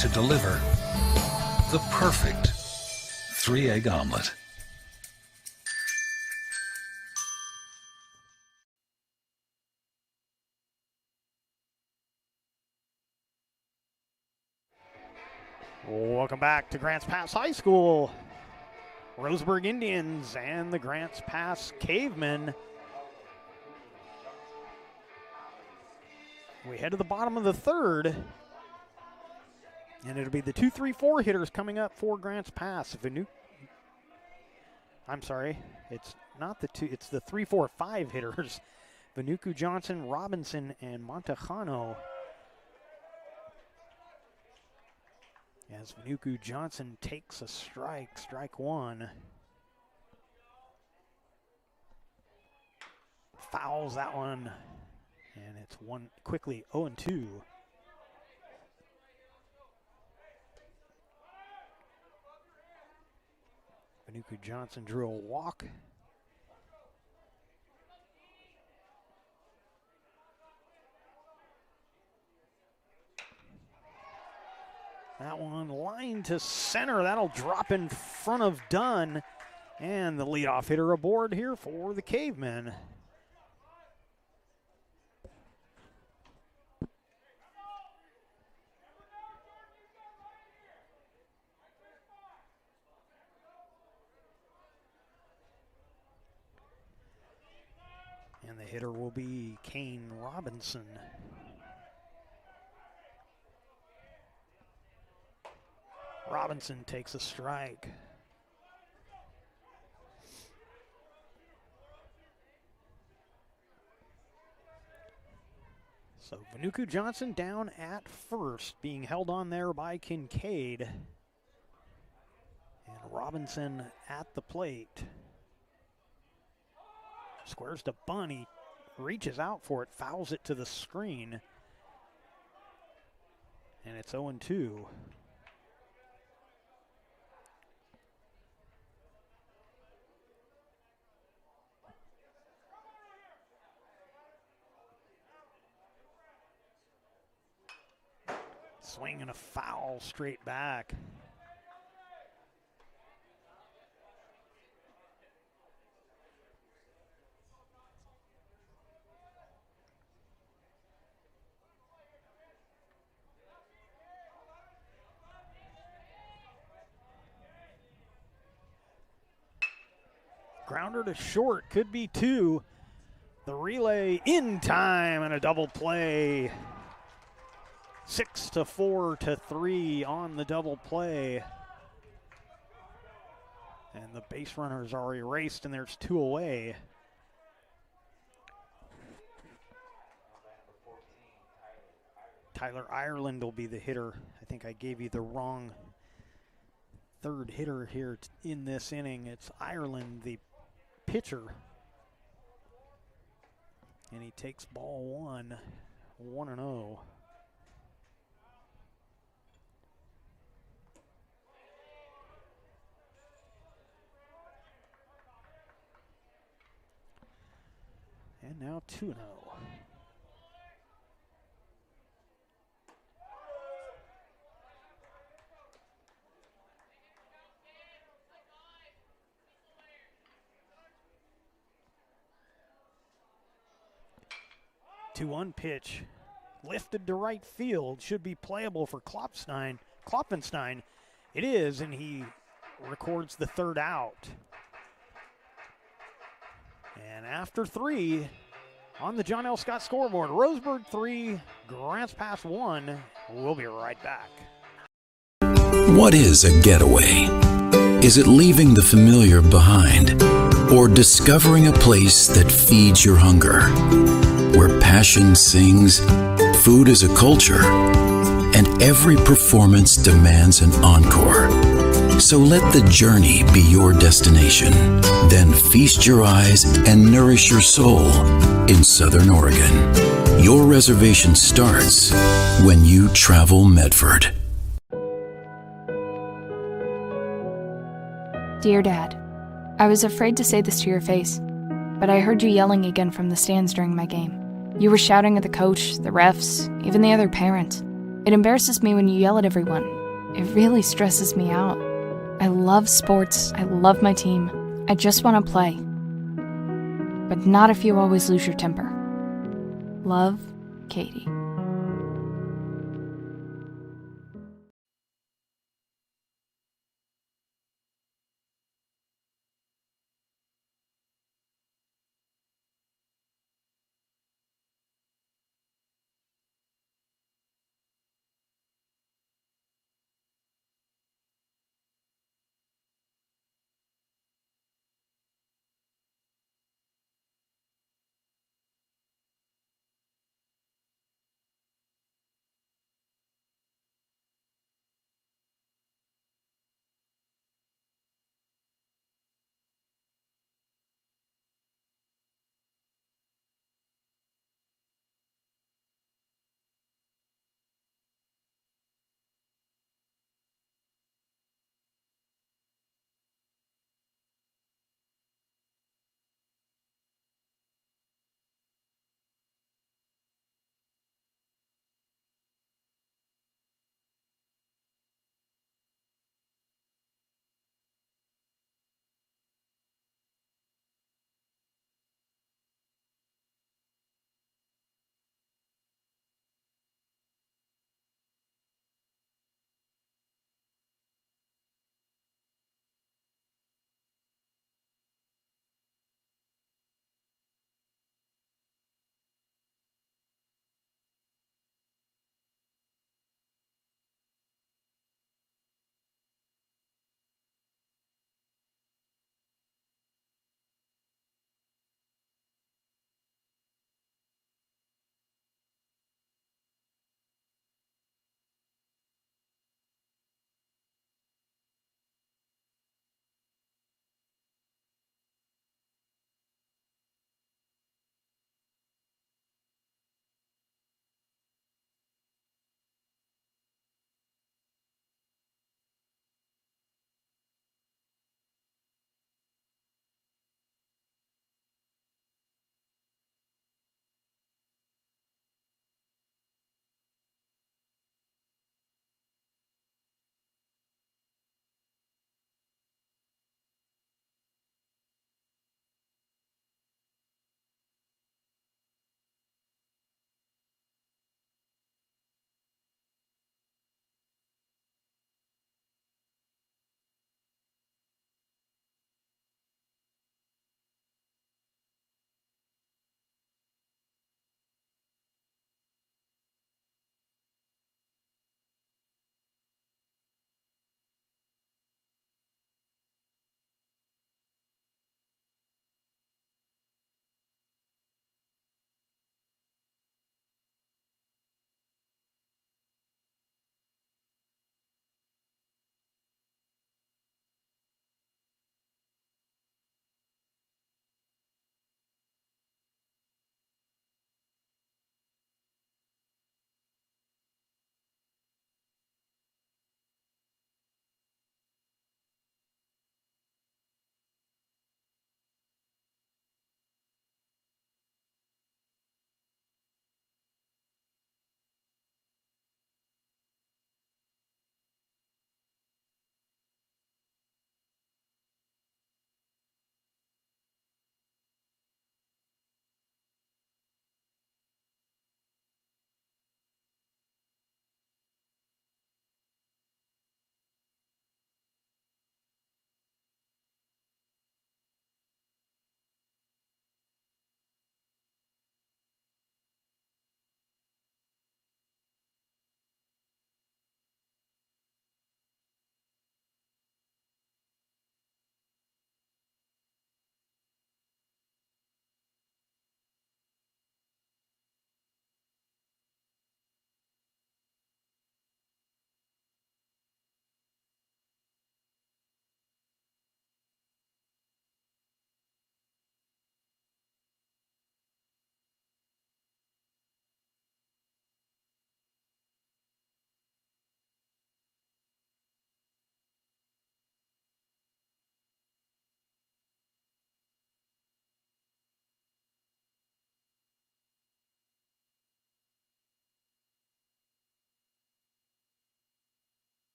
to deliver the perfect 3-egg omelet. Welcome back to Grants Pass High School. Roseburg Indians and the Grants Pass Cavemen. We head to the bottom of the third. And it'll be the 2-3-4 hitters coming up for Grants Pass. I'm sorry, it's not the two, it's the 3-4-5 hitters. Vanuku, Johnson, Robinson, and Montejano. As Vanuku Johnson takes a strike one. Fouls that one, and it's one quickly 0-2. Vanuku Johnson drew a walk. That one line to center. That'll drop in front of Dunn. And the leadoff hitter aboard here for the Cavemen. And the hitter will be Kane Robinson. Robinson takes a strike. So Vanuku Johnson down at first, being held on there by Kincaid. And Robinson at the plate. Squares to bunt, he reaches out for it, fouls it to the screen. And it's 0-2. Swing and a foul straight back. Grounder to short, could be two. The relay in time and a double play. 6-4-3 on the double play. And the base runners are erased, and there's two away. Tyler Ireland will be the hitter. I think I gave you the wrong third hitter here in this inning. It's Ireland, the pitcher. And he takes ball one, 1-0. And now 2-0. Two-one pitch, lifted to right field, should be playable for Klopfenstein. It is, and he records the third out. And after three, on the John L. Scott scoreboard, Roseburg 3, Grants Pass 1. We'll be right back. What is a getaway? Is it leaving the familiar behind? Or discovering a place that feeds your hunger? Where passion sings, food is a culture, and every performance demands an encore. So let the journey be your destination. Then feast your eyes and nourish your soul in Southern Oregon. Your reservation starts when you travel Medford. Dear Dad, I was afraid to say this to your face, but I heard you yelling again from the stands during my game. You were shouting at the coach, the refs, even the other parents. It embarrasses me when you yell at everyone. It really stresses me out. I love sports, I love my team. I just want to play. But not if you always lose your temper. Love, Katie.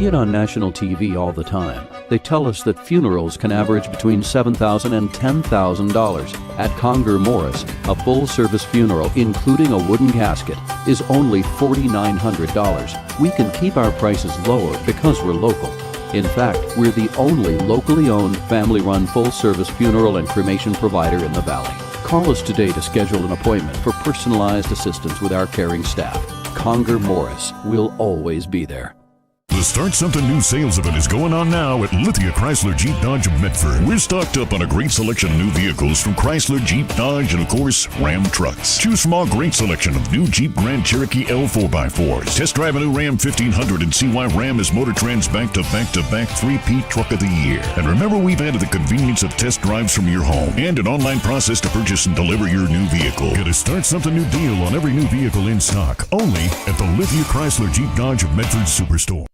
it on national TV all the time. They tell us that funerals can average between $7,000 and $10,000. At Conger Morris, a full-service funeral, including a wooden casket, is only $4,900. We can keep our prices lower because we're local. In fact, we're the only locally owned, family-run, full-service funeral and cremation provider in the Valley. Call us today to schedule an appointment for personalized assistance with our caring staff. Conger Morris will always be there. The Start Something New sales event is going on now at Lithia Chrysler Jeep Dodge of Medford. We're stocked up on a great selection of new vehicles from Chrysler, Jeep, Dodge, and of course, Ram trucks. Choose from our great selection of new Jeep Grand Cherokee L4x4s. Test drive a new Ram 1500 and see why Ram is Motor Trend's back-to-back-to-back 3P Truck of the Year. And remember, we've added the convenience of test drives from your home and an online process to purchase and deliver your new vehicle. Get a Start Something New deal on every new vehicle in stock, only at the Lithia Chrysler Jeep Dodge of Medford Superstore.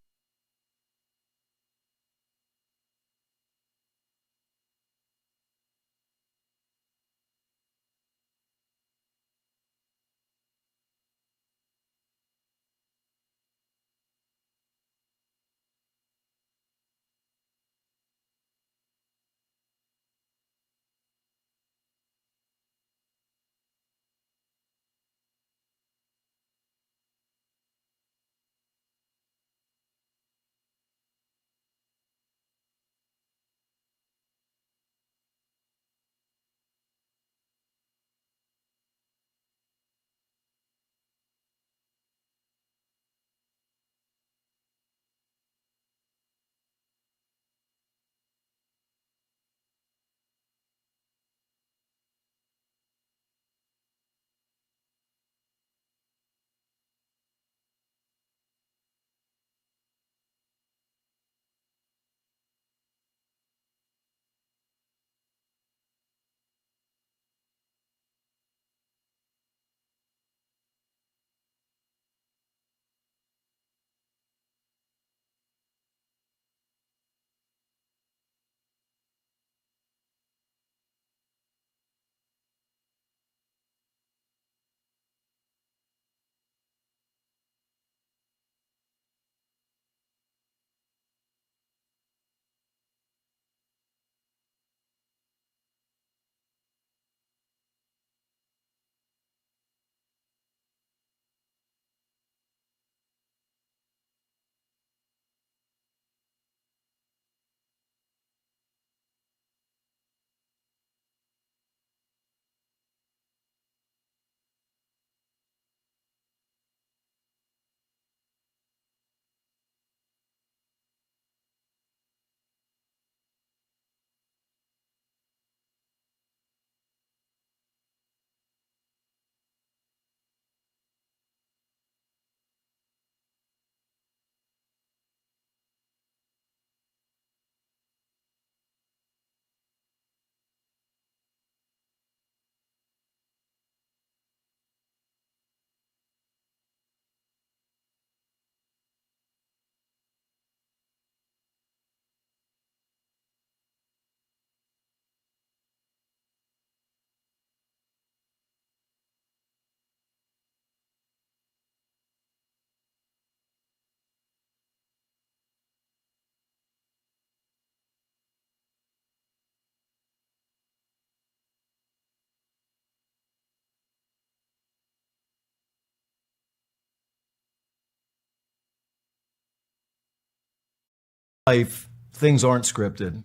Life, things aren't scripted.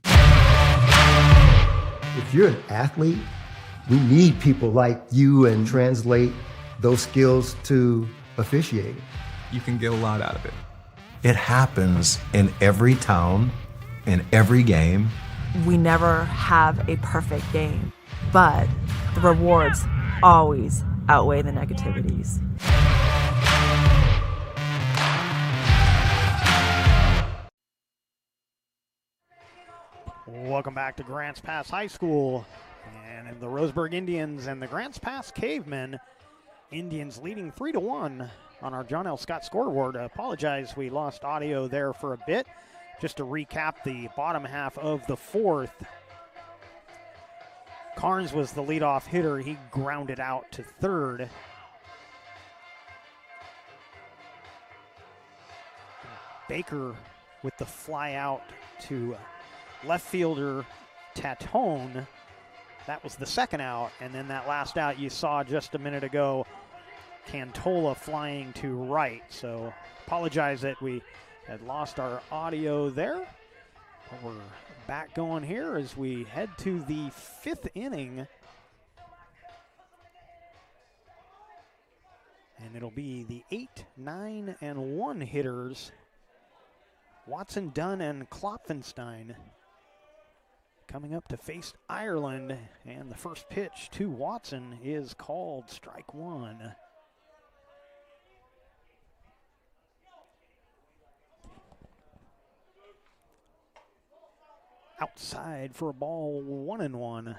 If you're an athlete, we need people like you and translate those skills to officiating. You can get a lot out of it. It happens in every town, in every game. We never have a perfect game, but the rewards always outweigh the negativities. Welcome back to Grants Pass High School, and the Roseburg Indians and the Grants Pass Cavemen. Indians leading 3-1 on our John L. Scott scoreboard. I apologize, we lost audio there for a bit. Just to recap the bottom half of the fourth, Carnes was the leadoff hitter. He grounded out to third. Baker with the fly out to left fielder Tatone. That was the second out, and then that last out you saw just a minute ago, Cantola flying to right. So apologize that we had lost our audio there. But we're back going here as we head to the 5th inning. And it'll be the 8, 9, and 1 hitters, Watson, Dunn, and Klopfenstein, coming up to face Ireland. And the first pitch to Watson is called strike 1. Outside for a ball, 1-1.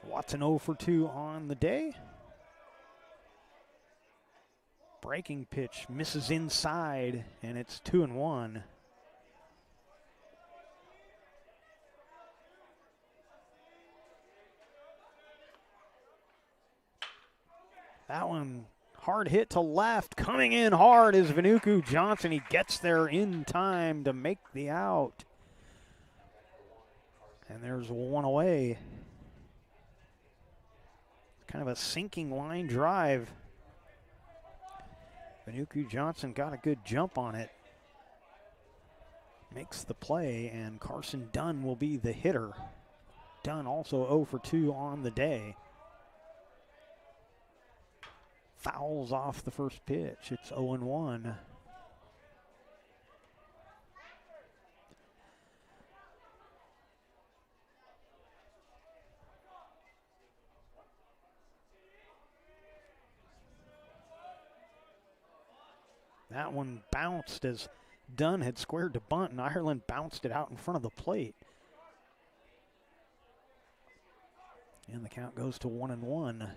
Watson 0 for 2 on the day. Breaking pitch misses inside, and it's 2-1. That one hard hit to left. Coming in hard is Vanuku Johnson. He gets there in time to make the out. And there's one away. Kind of a sinking line drive. Vanuku Johnson got a good jump on it. Makes the play, and Carson Dunn will be the hitter. Dunn also 0 for 2 on the day. Fouls off the first pitch. It's 0-1. That one bounced as Dunn had squared to bunt, and Ireland bounced it out in front of the plate. And the count goes to 1-1.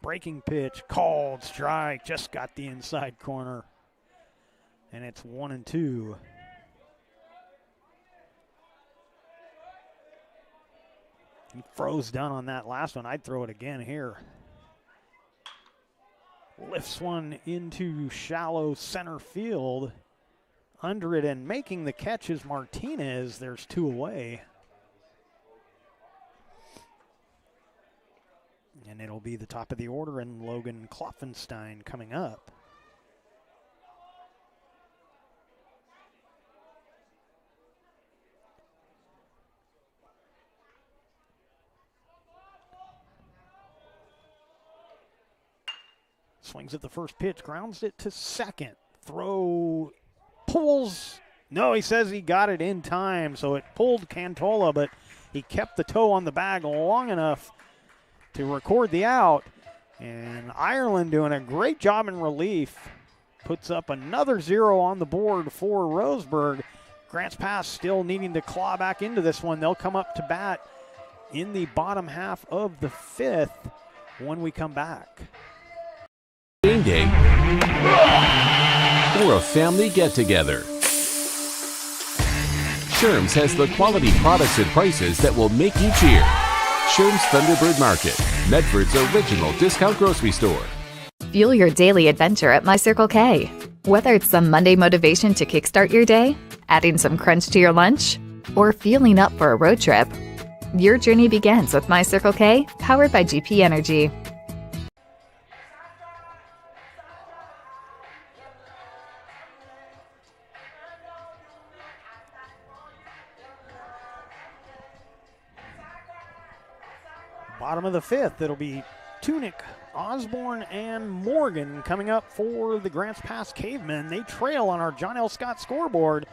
Breaking pitch, called strike, just got the inside corner. And it's 1-2. He froze down on that last one. I'd throw it again here. Lifts one into shallow center field. Under it and making the catch is Martinez. There's 2 away. And it'll be the top of the order and Logan Klopfenstein coming up. Swings at the first pitch, grounds it to second. Throw, pulls. No, he says he got it in time, so it pulled Cantola, but he kept the toe on the bag long enough to record the out. And Ireland doing a great job in relief. Puts up another 0 on the board for Roseburg. Grants Pass still needing to claw back into this one. They'll come up to bat in the bottom half of the 5th when we come back. Game day or a family get-together. Sherm's has the quality products and prices that will make you cheer. Sherm's Thunderbird Market, Medford's original discount grocery store. Fuel your daily adventure at My Circle K. Whether it's some Monday motivation to kickstart your day, adding some crunch to your lunch, or fueling up for a road trip, your journey begins with My Circle K, powered by GP Energy. Bottom of the 5th, it'll be Tunick, Osborne, and Morgan coming up for the Grants Pass Cavemen. They trail on our John L. Scott scoreboard,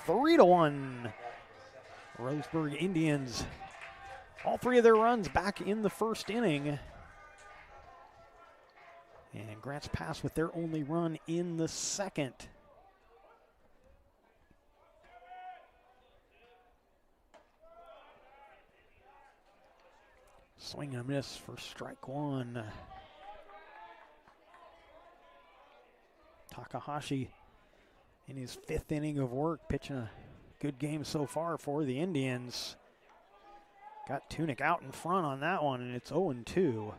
3-1. Roseburg Indians, all 3 of their runs back in the first inning. And Grants Pass with their only run in the second. Swing and a miss for strike 1. Takahashi in his 5th inning of work, pitching a good game so far for the Indians. Got Tunick out in front on that one, and it's 0-2.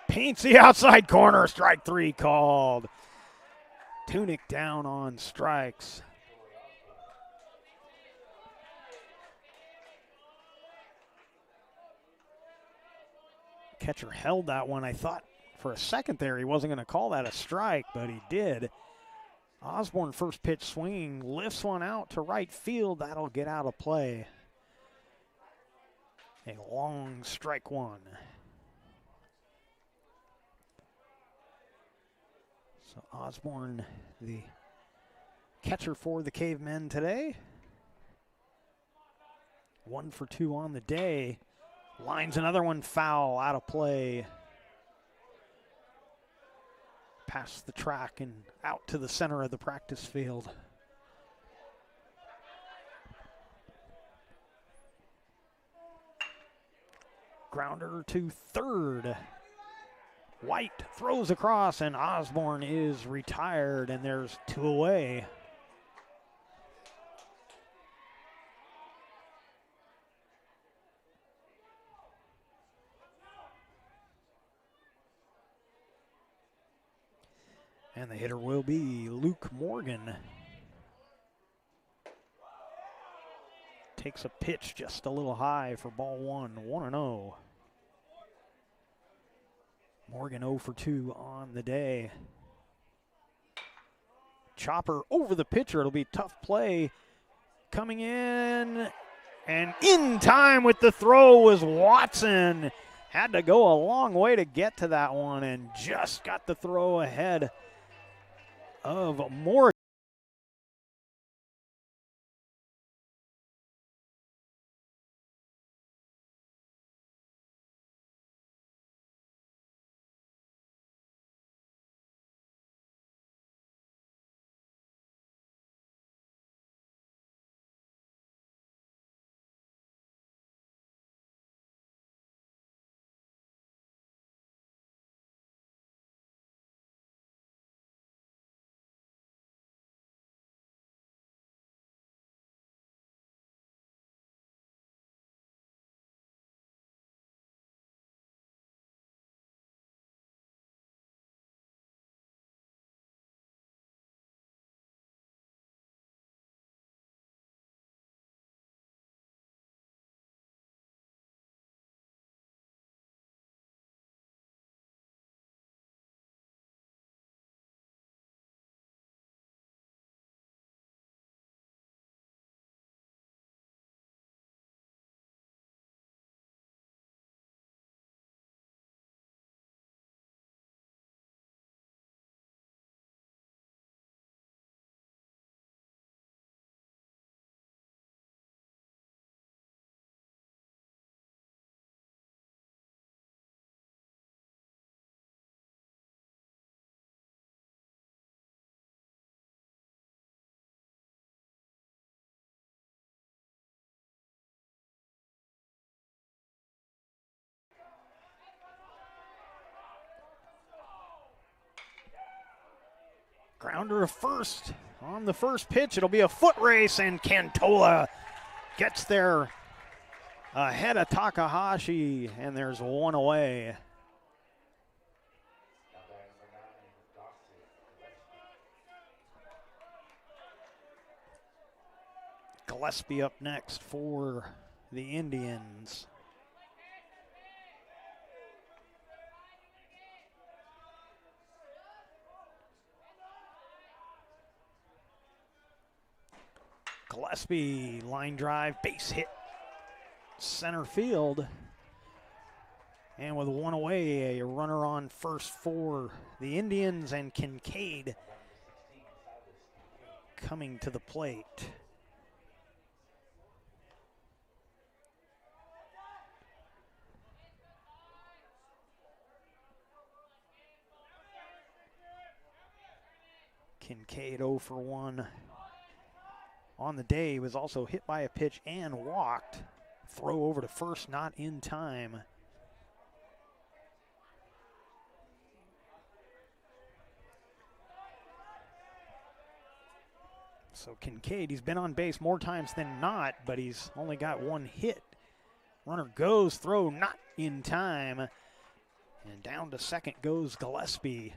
Paints the outside corner, strike 3 called. Tunick down on strikes. Catcher held that one. I thought for a second there he wasn't going to call that a strike, but he did. Osborne first pitch swinging, lifts one out to right field. That'll get out of play. A long strike 1. So Osborne, the catcher for the Cavemen today. 1 for 2 on the day. Lines another one foul, out of play. Past the track and out to the center of the practice field. Grounder to third. White throws across, and Osborne is retired, and there's 2 away. And the hitter will be Luke Morgan. Takes a pitch just a little high for ball 1, 1-0. Morgan 0 for 2 on the day. Chopper over the pitcher. It'll be tough play. Coming in, and in time with the throw was Watson. Had to go a long way to get to that one and just got the throw ahead of Morgan. Grounder to first on the first pitch. It'll be a foot race, and Cantola gets there ahead of Takahashi, and there's 1 away. Gillespie up next for the Indians. Gillespie, line drive, base hit, center field. And with 1 away, a runner on first for the Indians, and Kincaid coming to the plate. Kincaid 0 for 1. On the day, he was also hit by a pitch and walked. Throw over to first, not in time. So Kincaid, he's been on base more times than not, but he's only got one hit. Runner goes, throw not in time. And down to second goes Gillespie.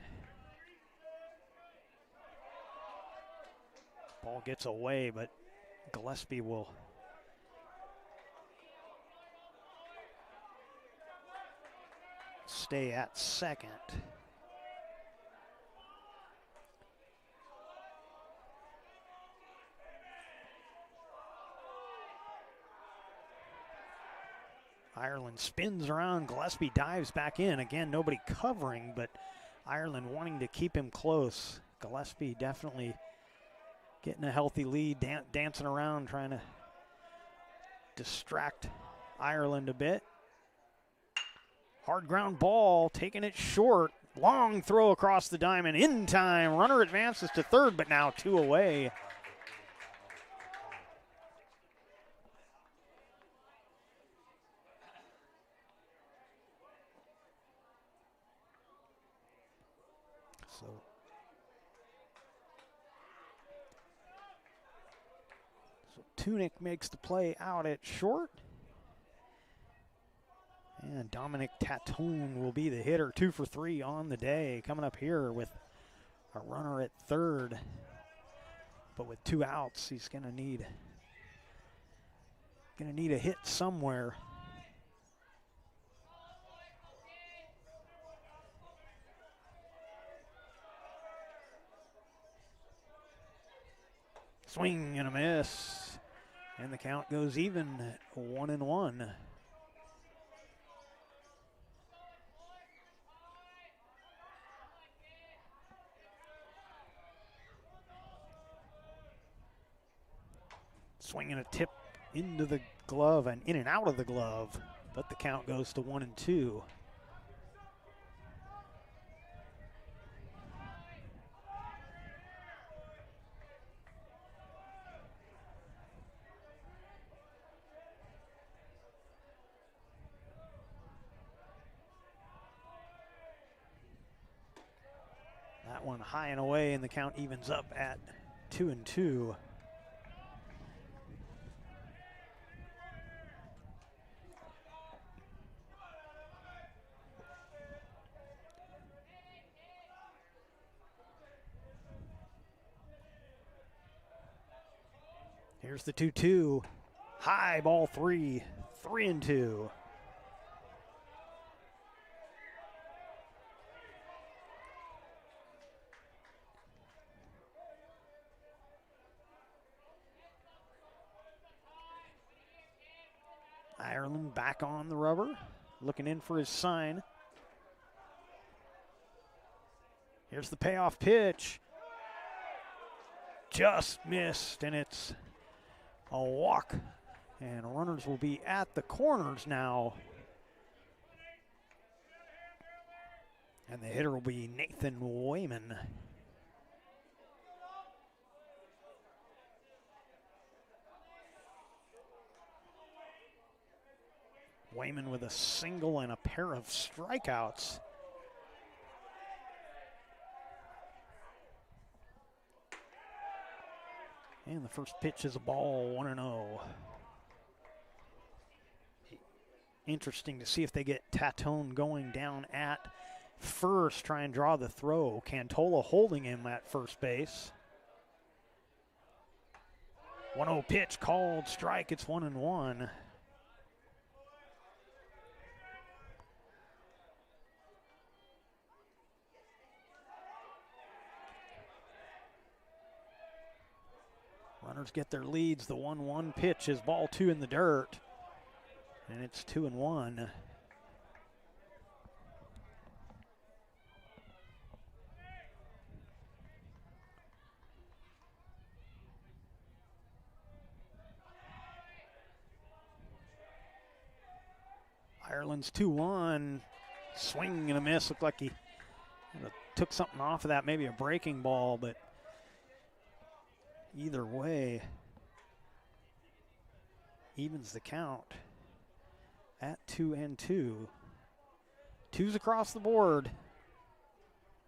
Ball gets away, but Gillespie will stay at second. Ireland spins around, Gillespie dives back in. Again, nobody covering, but Ireland wanting to keep him close. Gillespie definitely getting a healthy lead, dancing around, trying to distract Ireland a bit. Hard ground ball, taking it short. Long throw across the diamond, in time. Runner advances to third, but now 2 away. So Tunick makes the play out at short. And Dominic Tatone will be the hitter, 2 for 3 on the day. Coming up here with a runner at third. But with 2 outs, he's gonna need a hit somewhere. Swing and a miss. And the count goes even at 1-1. Swinging a tip into the glove and in and out of the glove, but the count goes to 1-2. That one high and away, and the count evens up at 2-2. Here's the 2-2. High ball 3, 3-2. Ireland back on the rubber, looking in for his sign. Here's the payoff pitch. Just missed, and it's a walk. And runners will be at the corners now. And the hitter will be Nathan Wayman. Wayman with a single and a pair of strikeouts. And the first pitch is a ball, 1-0. Interesting to see if they get Tatone going down at first, try and draw the throw. Cantola holding him at first base. 1-0 pitch called strike, it's 1-1. Runners get their leads. The 1-1 pitch is ball 2 in the dirt. And it's 2-1. Ireland's 2-1. Swing and a miss. Looked like he took something off of that, maybe a breaking ball, but either way, evens the count at 2-2. 2's across the board.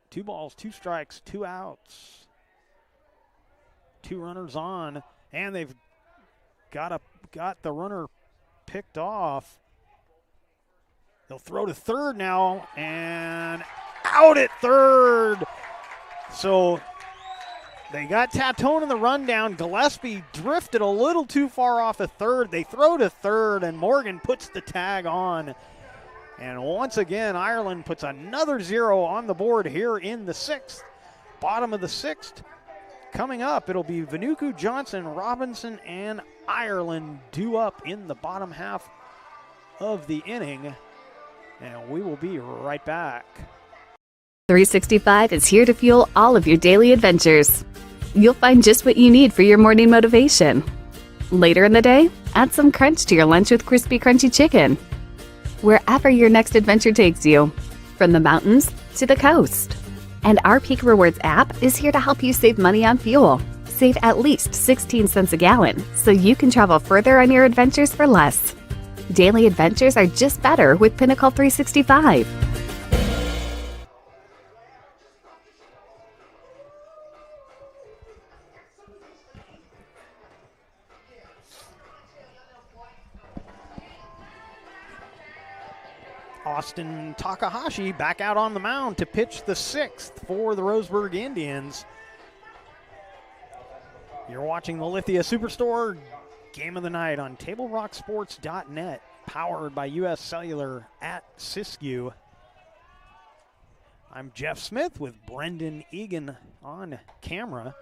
2 balls, 2 strikes, 2 outs. 2 runners on, and they've got the runner picked off. They'll throw to third now, and out at third. So they got Tatone in the rundown. Gillespie drifted a little too far off at third. They throw to third, and Morgan puts the tag on. And once again, Ireland puts another 0 on the board here in the 6th. Bottom of the 6th. Coming up, it'll be Vanuku, Johnson, Robinson, and Ireland due up in the bottom half of the inning. And we will be right back. 365 is here to fuel all of your daily adventures. You'll find just what you need for your morning motivation. Later in the day, add some crunch to your lunch with crispy, crunchy chicken. Wherever your next adventure takes you, from the mountains to the coast. And our Peak Rewards app is here to help you save money on fuel. Save at least 16 cents a gallon so you can travel further on your adventures for less. Daily adventures are just better with Pinnacle 365. Austin Takahashi back out on the mound to pitch the 6th for the Roseburg Indians. You're watching the Lithia Superstore Game of the Night on TableRockSports.net, powered by U.S. Cellular at Siskiyou. I'm Jeff Smith with Brendan Egan on camera.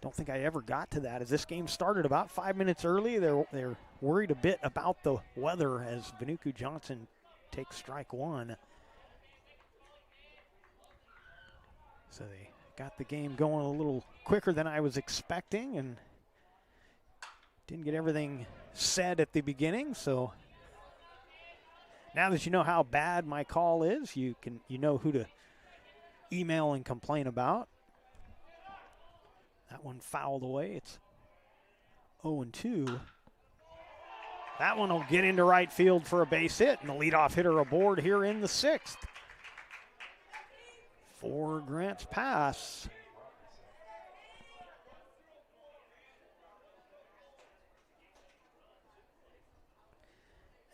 Don't think I ever got to that as this game started about 5 minutes early. They're worried a bit about the weather as Vanuku Johnson takes strike 1. So they got the game going a little quicker than I was expecting and didn't get everything said at the beginning. So now that you know how bad my call is, you know who to email and complain about. That one fouled away. It's 0-2. That one will get into right field for a base hit, and the leadoff hitter aboard here in the 6th. For Grants Pass.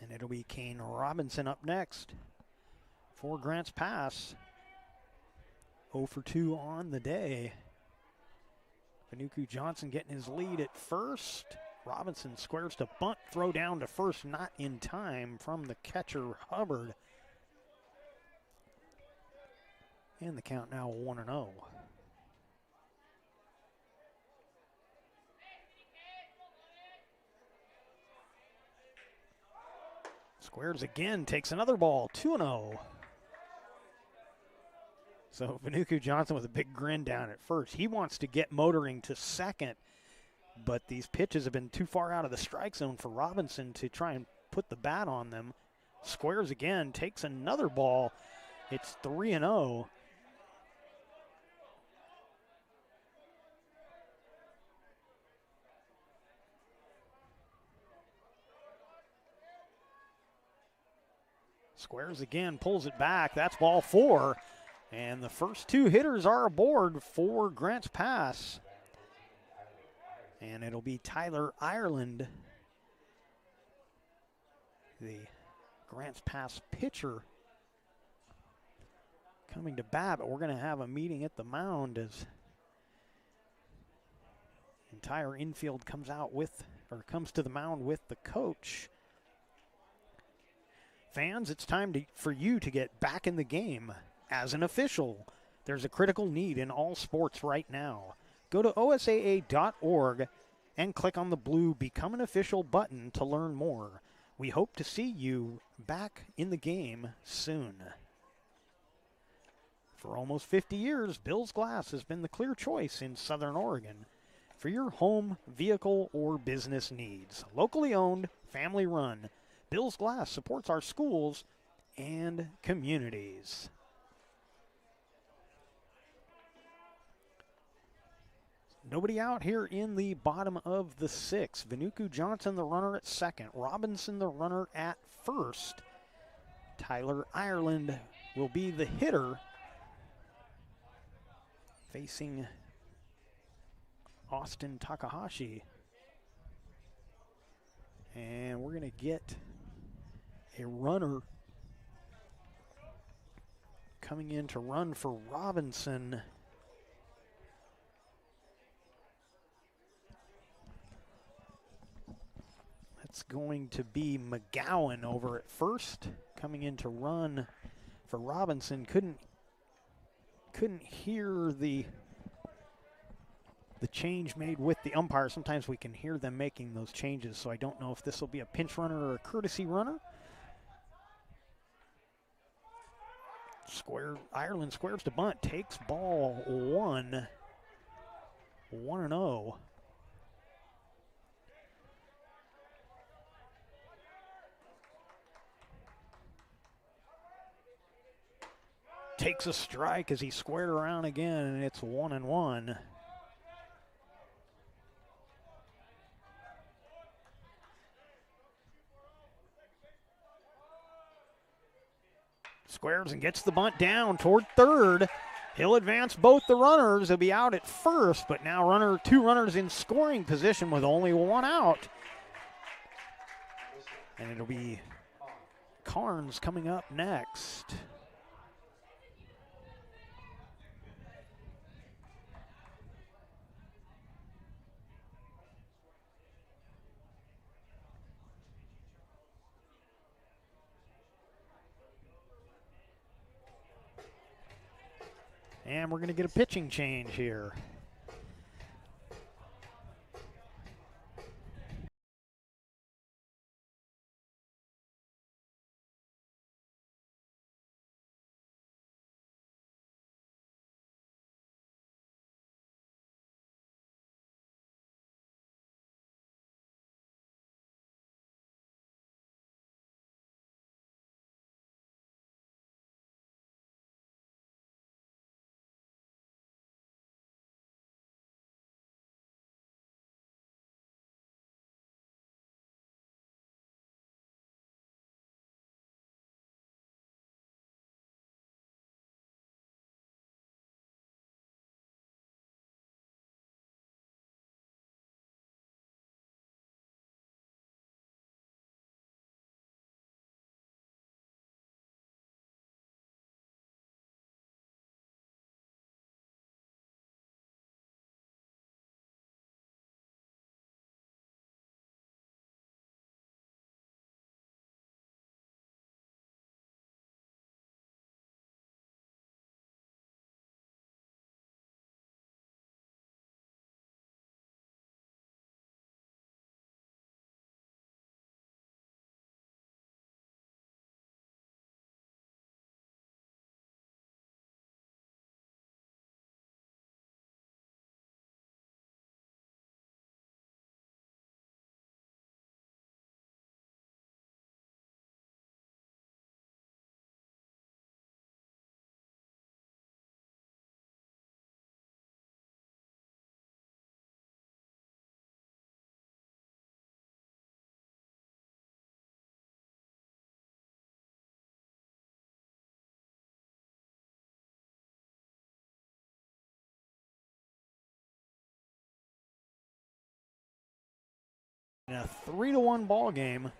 And it'll be Kane Robinson up next for Grants Pass. 0-2 on the day. Vanuku Johnson getting his lead at first. Robinson squares to bunt, throw down to first, not in time from the catcher Hubbard. And the count now 1-0. Squares again, takes another ball, 2-0. So Vanuku Johnson with a big grin down at first. He wants to get motoring to second, but these pitches have been too far out of the strike zone for Robinson to try and put the bat on them. Squares again, takes another ball. It's 3-0. Squares again, pulls it back. That's ball 4. And the first 2 hitters are aboard for Grants Pass. And it'll be Tyler Ireland, the Grants Pass pitcher, coming to bat. But we're going to have a meeting at the mound as entire infield comes to the mound with the coach. Fans, it's time for you to get back in the game. As an official, there's a critical need in all sports right now. Go to osaa.org and click on the blue Become an Official button to learn more. We hope to see you back in the game soon. For almost 50 years, Bill's Glass has been the clear choice in Southern Oregon for your home, vehicle, or business needs. Locally owned, family run, Bill's Glass supports our schools and communities. Nobody out here in the bottom of the 6th. Vanuku Johnson, the runner at second. Robinson, the runner at first. Tyler Ireland will be the hitter. facing Austin Takahashi. And we're going to get a runner coming in to run for Robinson. That's going to be McGowan over at first, coming in to run for Robinson. Couldn't hear the change made with the umpire. Sometimes we can hear them making those changes, so I don't know if this will be a pinch runner or a courtesy runner. Ireland squares to bunt, takes ball 1, 1-0. Takes a strike as he squared around again, and it's 1-1. Squares and gets the bunt down toward third. He'll advance both the runners. He'll be out at first, but now two runners in scoring position with only one out. And it'll be Carnes coming up next. And we're going to get a pitching change here. In a 3-1 ball game.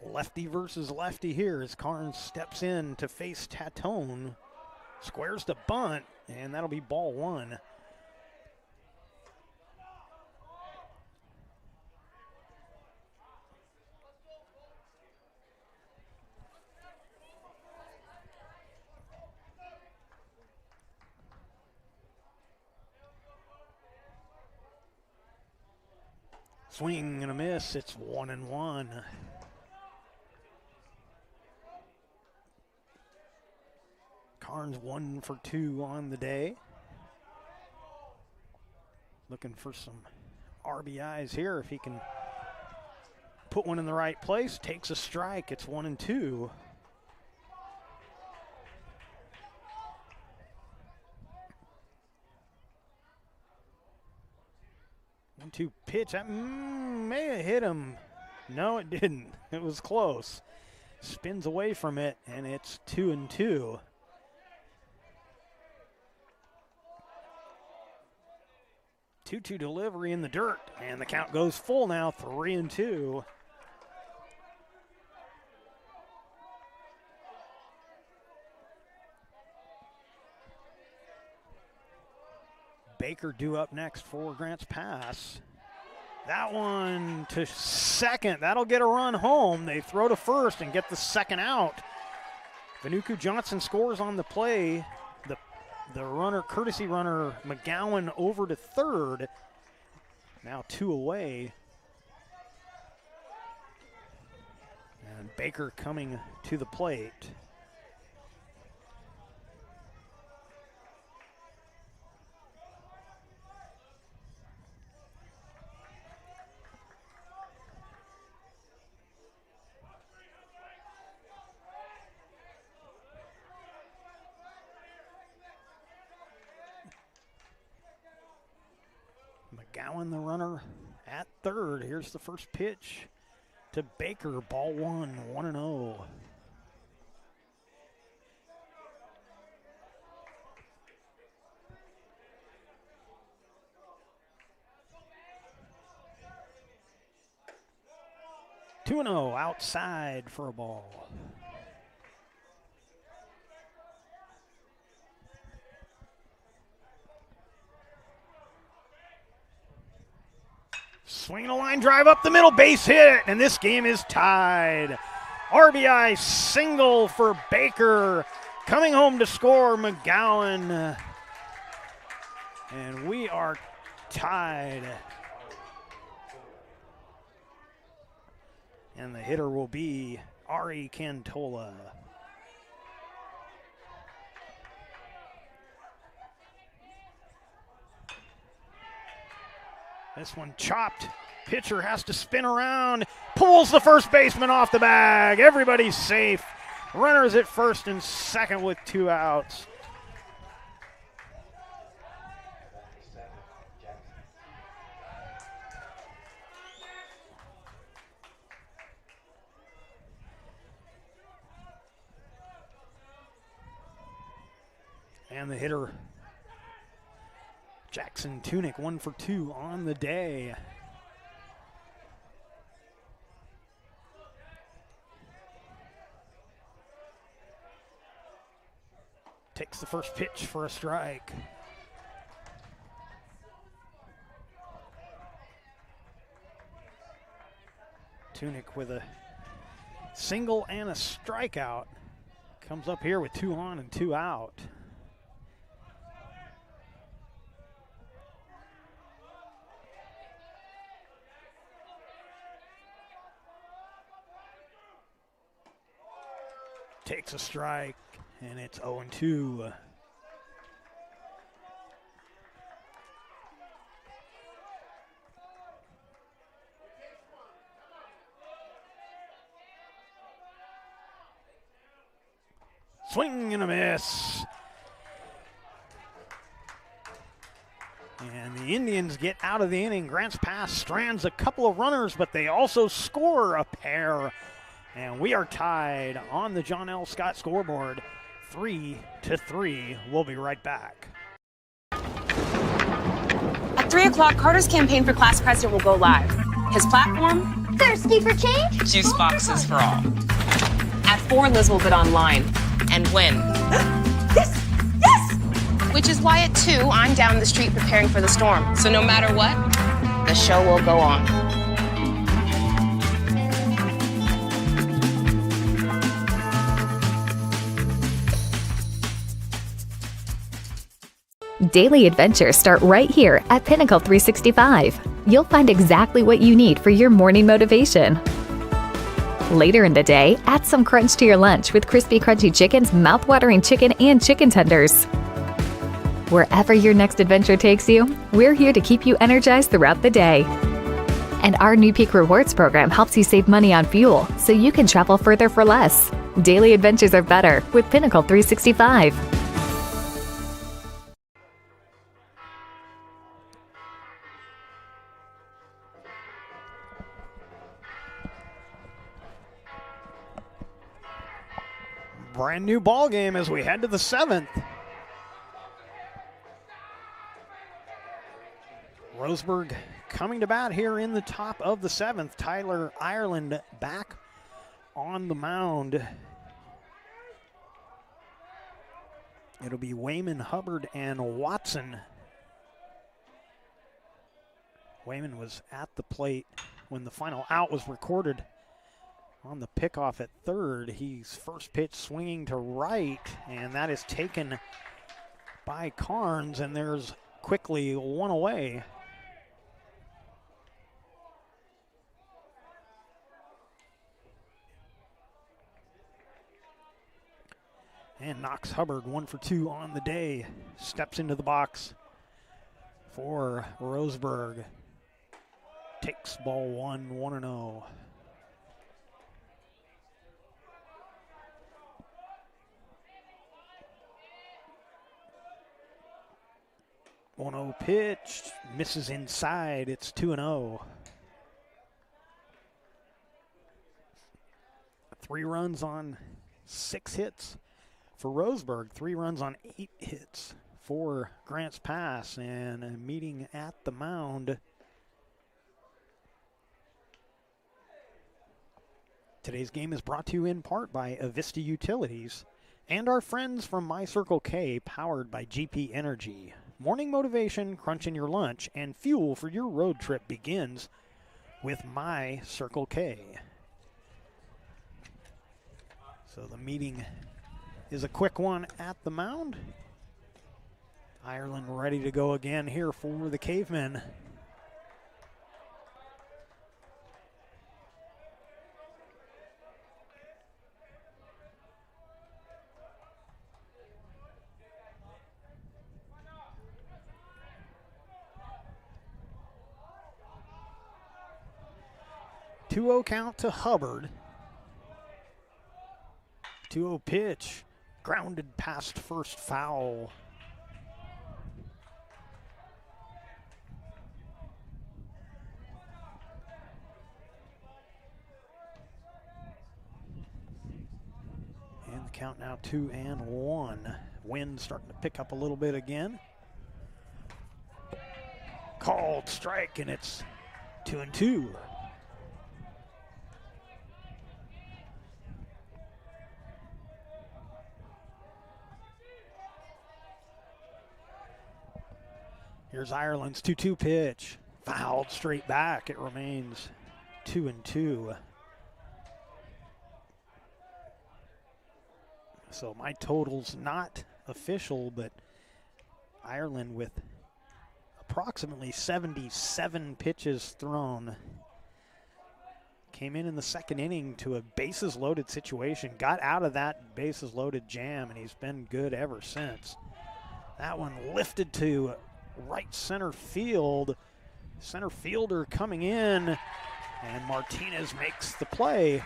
Lefty versus lefty here as Carnes steps in to face Tatone. Squares the bunt, and that'll be ball 1. Swing and a miss, it's 1-1. Carnes 1 for 2 on the day. Looking for some RBIs here if he can put one in the right place. Takes a strike, it's 1-2. 0-2 pitch. That may have hit him. No, it didn't. It was close. Spins away from it, and it's 2-2. Two-two delivery in the dirt, and the count goes full now, 3-2. Baker due up next for Grants Pass. That one to second. That'll get a run home. They throw to first and get the second out. Vanuku Johnson scores on the play. The runner, courtesy runner, McGowan over to third. Now 2 away. And Baker coming to the plate. McGowan, the runner, at third. Here's the first pitch to Baker. Ball 1-0. Two and 0 outside for a ball. Swinging a line drive up the middle, base hit, and this game is tied. RBI single for Baker. Coming home to score, McGowan. And we are tied. And the hitter will be Ari Cantola. This one chopped. Pitcher has to spin around. Pulls the first baseman off the bag. Everybody's safe. Runners at first and second with 2 outs. And the hitter, Jackson Tunick, 1 for 2 on the day. Takes the first pitch for a strike. Tunick with a single and a strikeout. Comes up here with 2 on and 2 out. Takes a strike, and it's 0-2. Swing and a miss. And the Indians get out of the inning. Grants Pass strands a couple of runners, but they also score a pair. And we are tied on the John L. Scott scoreboard, 3-3. We'll be right back. At 3 o'clock, Carter's campaign for class president will go live. His platform? Thirsty for change? Juice boxes for all. At 4, Liz will bid online and win. Yes! Yes! Which is why at 2, I'm down the street preparing for the storm. So no matter what, the show will go on. Daily adventures start right here at Pinnacle 365. You'll find exactly what you need for your morning motivation. Later in the day, add some crunch to your lunch with crispy, crunchy chicken's mouth-watering chicken and chicken tenders. Wherever your next adventure takes you, we're here to keep you energized throughout the day. And our new Peak Rewards program helps you save money on fuel so you can travel further for less. Daily adventures are better with Pinnacle 365. Brand new ball game as we head to the 7th. Roseburg coming to bat here in the top of the 7th. Tyler Ireland back on the mound. It'll be Wayman, Hubbard, and Watson. Wayman was at the plate when the final out was recorded on the pickoff at third. He's first pitch swinging to right, and that is taken by Carnes, and there's quickly one away. And Knox Hubbard, 1 for 2 on the day, steps into the box for Roseburg. Takes ball 1, 1-0. 1-0 pitch, misses inside, it's 2-0. 3 runs on 6 hits for Roseburg, 3 runs on 8 hits for Grants Pass, and a meeting at the mound. Today's game is brought to you in part by Avista Utilities and our friends from My Circle K, powered by GP Energy. Morning motivation, crunching your lunch, and fuel for your road trip begins with My Circle K. So the meeting is a quick one at the mound. Ireland ready to go again here for the Cavemen. Two-0 count to Hubbard. 2-0 pitch, grounded past first, foul. And the count now 2-1. Wind starting to pick up a little bit again. Called strike, and it's 2-2. Here's Ireland's 2-2 pitch. Fouled straight back. It remains 2-2. So my total's not official, but Ireland with approximately 77 pitches thrown. Came in the second inning to a bases loaded situation. Got out of that bases loaded jam, and he's been good ever since. That one lifted to right center field. Center fielder coming in, and Martinez makes the play,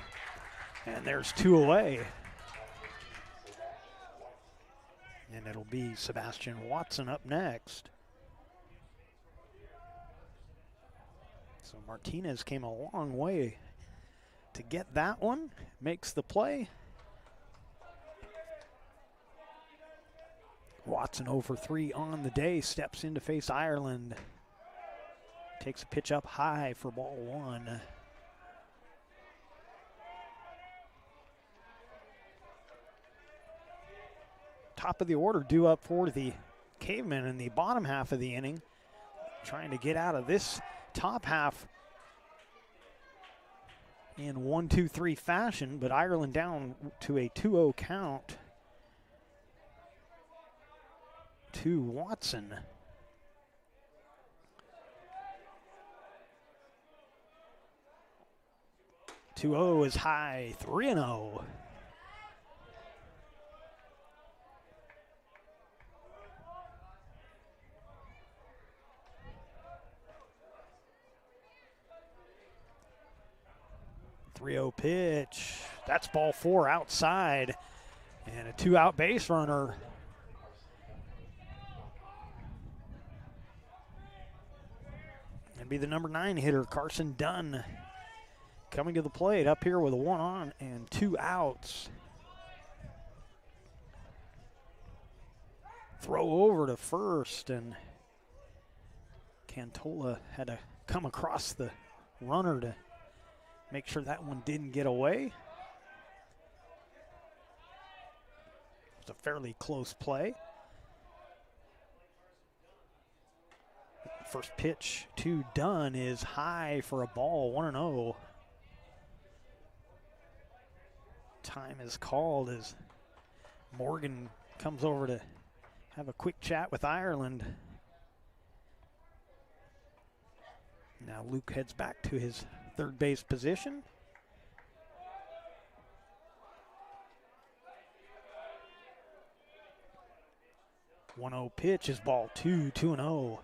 and there's 2 away. And it'll be Sebastian Watson up next. So Martinez came a long way to get that one, makes the play. Watson 0 for 3 on the day, steps in to face Ireland. Takes a pitch up high for ball 1. Top of the order due up for the Cavemen in the bottom half of the inning. Trying to get out of this top half in 1-2-3 fashion, but Ireland down to a 2-0 count to Watson. 2-0 is high, 3-0. Pitch. That's ball 4 outside, and a 2-out base runner. And be the number 9 hitter, Carson Dunn, coming to the plate up here with a 1 on and 2 outs. throw over to first, and Cantola had to come across the runner to make sure that one didn't get away. It was a fairly close play. First pitch to Dunn is high for a ball, 1-0. Time is called as Morgan comes over to have a quick chat with Ireland. Now Luke heads back to his third base position. One-0 pitch is ball 2-0.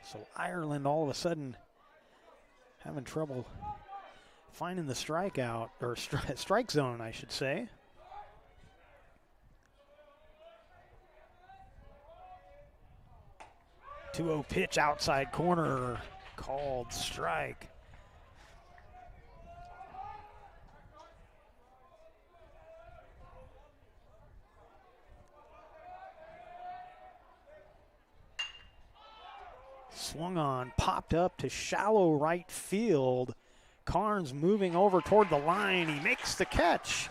So Ireland all of a sudden having trouble finding the strikeout, or strike zone, I should say. Two-0 pitch outside corner, called strike. Swung on, popped up to shallow right field. Carnes moving over toward the line. He makes the catch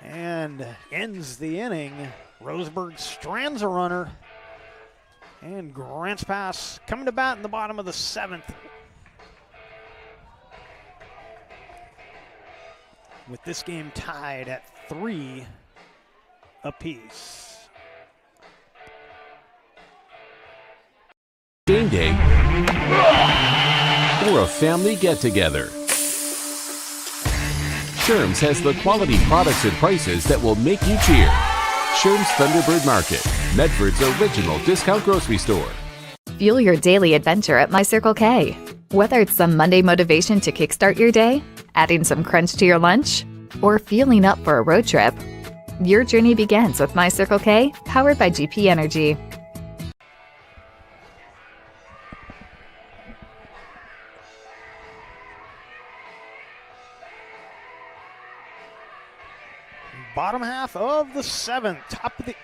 and ends the inning. Roseburg strands a runner. And Grants Pass coming to bat in the bottom of the 7th. With this game tied at 3 apiece. Game day or a family get-together. Sherm's has the quality products and prices that will make you cheer. Sherm's Thunderbird Market, Medford's original discount grocery store. Fuel your daily adventure at My Circle K. Whether it's some Monday motivation to kickstart your day, adding some crunch to your lunch, or fueling up for a road trip, your journey begins with My Circle K, powered by GP Energy. Bottom half of the 7th,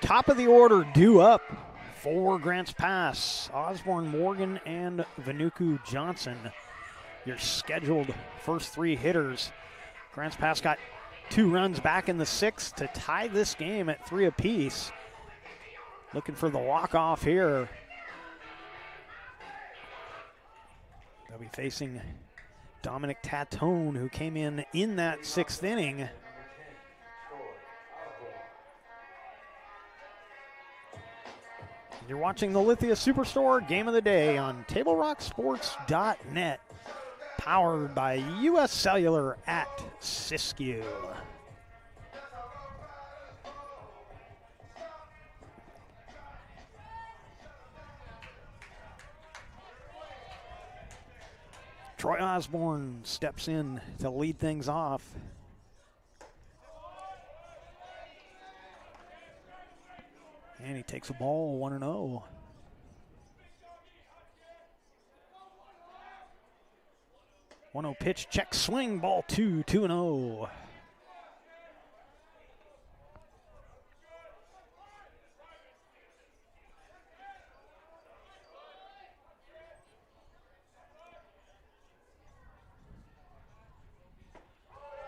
top of the order due up for Grants Pass. Osborne, Morgan, and Vanuku Johnson, your scheduled first 3 hitters. Grants Pass got 2 runs back in the 6th to tie this game at 3 apiece. Looking for the walk-off here. They'll be facing Dominic Tatone, who came in that 6th inning. You're watching the Lithia Superstore Game of the Day on TableRockSports.net, powered by U.S. Cellular at Siskiyou. Troy Osborne steps in to lead things off. And he takes a ball, 1-0. One-0 pitch, check swing, ball 2-0.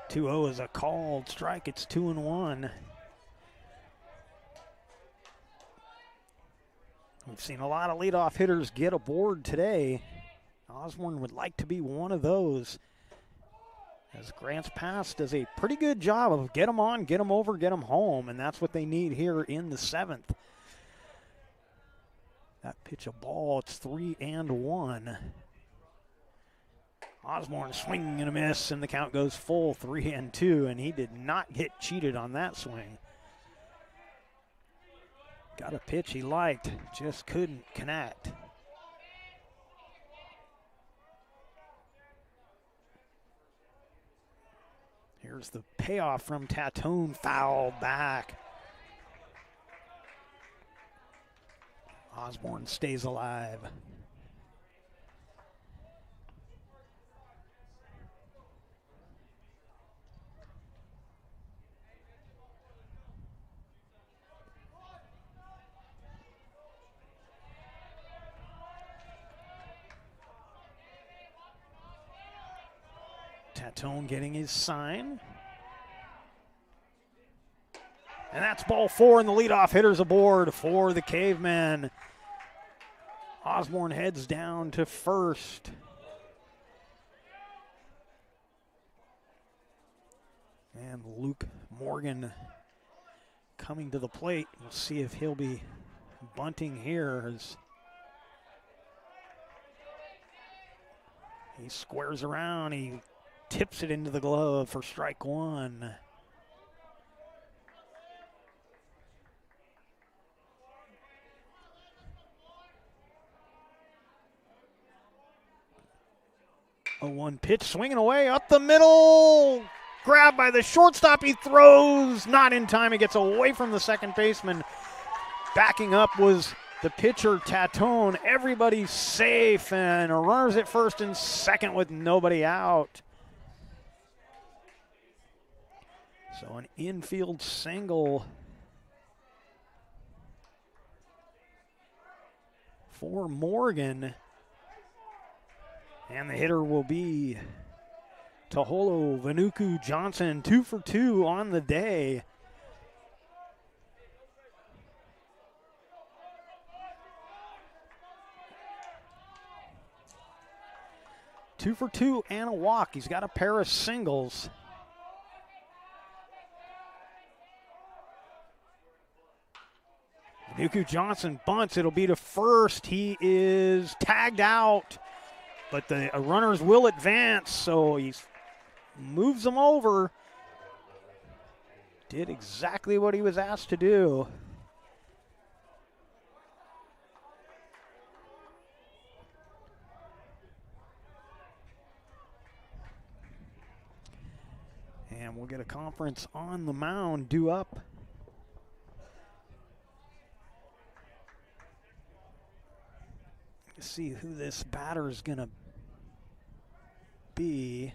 Two-0 is a called strike. It's 2-1. We've seen a lot of leadoff hitters get aboard today. Osborne would like to be one of those, as Grants Pass does a pretty good job of get them on, get them over, get them home, and that's what they need here in the 7th. That pitch a ball, it's 3-1. Osborne swing and a miss, and the count goes full, 3-2, and he did not get cheated on that swing. Got a pitch he liked, just couldn't connect. Here's the payoff from Tatone, fouled back. Osborne stays alive. Tatone getting his sign. And that's ball 4, and the leadoff hitter's aboard for the Cavemen. Osborne heads down to first. And Luke Morgan coming to the plate. We'll see if he'll be bunting here as he squares around. He tips it into the glove for strike 1. A 1 pitch, swinging away up the middle. Grabbed by the shortstop. He throws not in time. He gets away from the second baseman. Backing up was the pitcher, Tatone. Everybody's safe, and runners at first and second with nobody out. So an infield single for Morgan. And the hitter will be Taholo Vanuku Johnson, 2 for 2 on the day. Two for 2 and a walk. He's got a pair of singles. Vanuku Johnson bunts. It'll be to first. He is tagged out, but the runners will advance, so he moves them over. Did exactly what he was asked to do. And we'll get a conference on the mound due up. Let's see who this batter is going to be.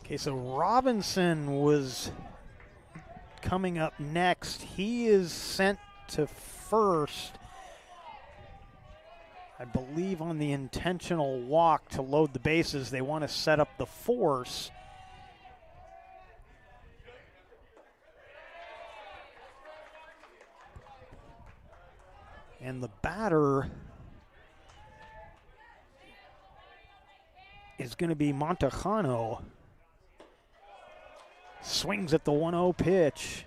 Okay, so Robinson was coming up next. He is sent to first, I believe, on the intentional walk to load the bases. They want to set up the force. And the batter is going to be Montejano. Swings at the 1-0 pitch,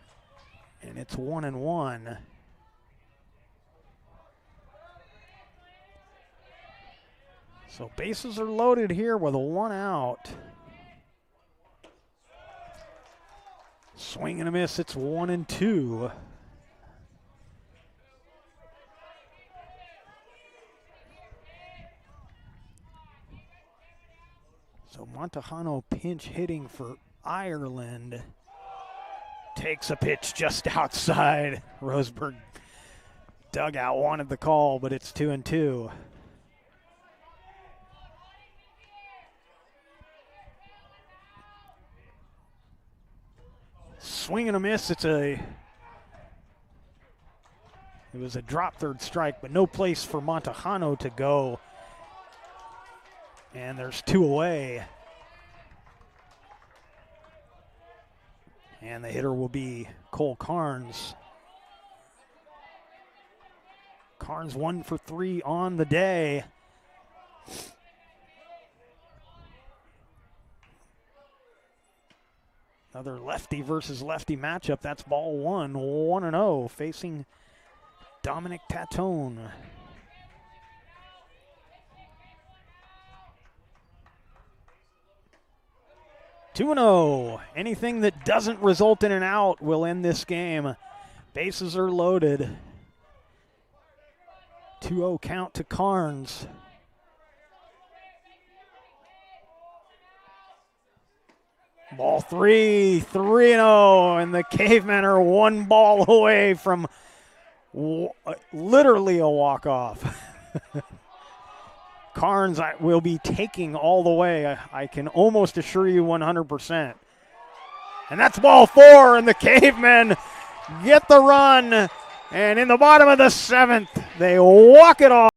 and it's 1-1. So bases are loaded here with a 1 out. Swing and a miss, it's 1-2. So Montejano pinch hitting for Ireland. Takes a pitch just outside. Roseburg dugout wanted the call, but it's 2-2. Swing and a miss. It was a drop third strike, but no place for Montejano to go. And there's 2 away. And the hitter will be Cole Carnes. Carnes 1 for 3 on the day. Another lefty versus lefty matchup. That's ball 1, 1-0, facing Dominic Tatone. 2-0. Anything that doesn't result in an out will end this game. Bases are loaded. 2-0 count to Carnes. Ball 3-0, and the Cavemen are one ball away from literally a walk-off. Carnes will be taking all the way. I can almost assure you 100%. And that's ball 4, and the Cavemen get the run. And in the bottom of the 7th, they walk it off.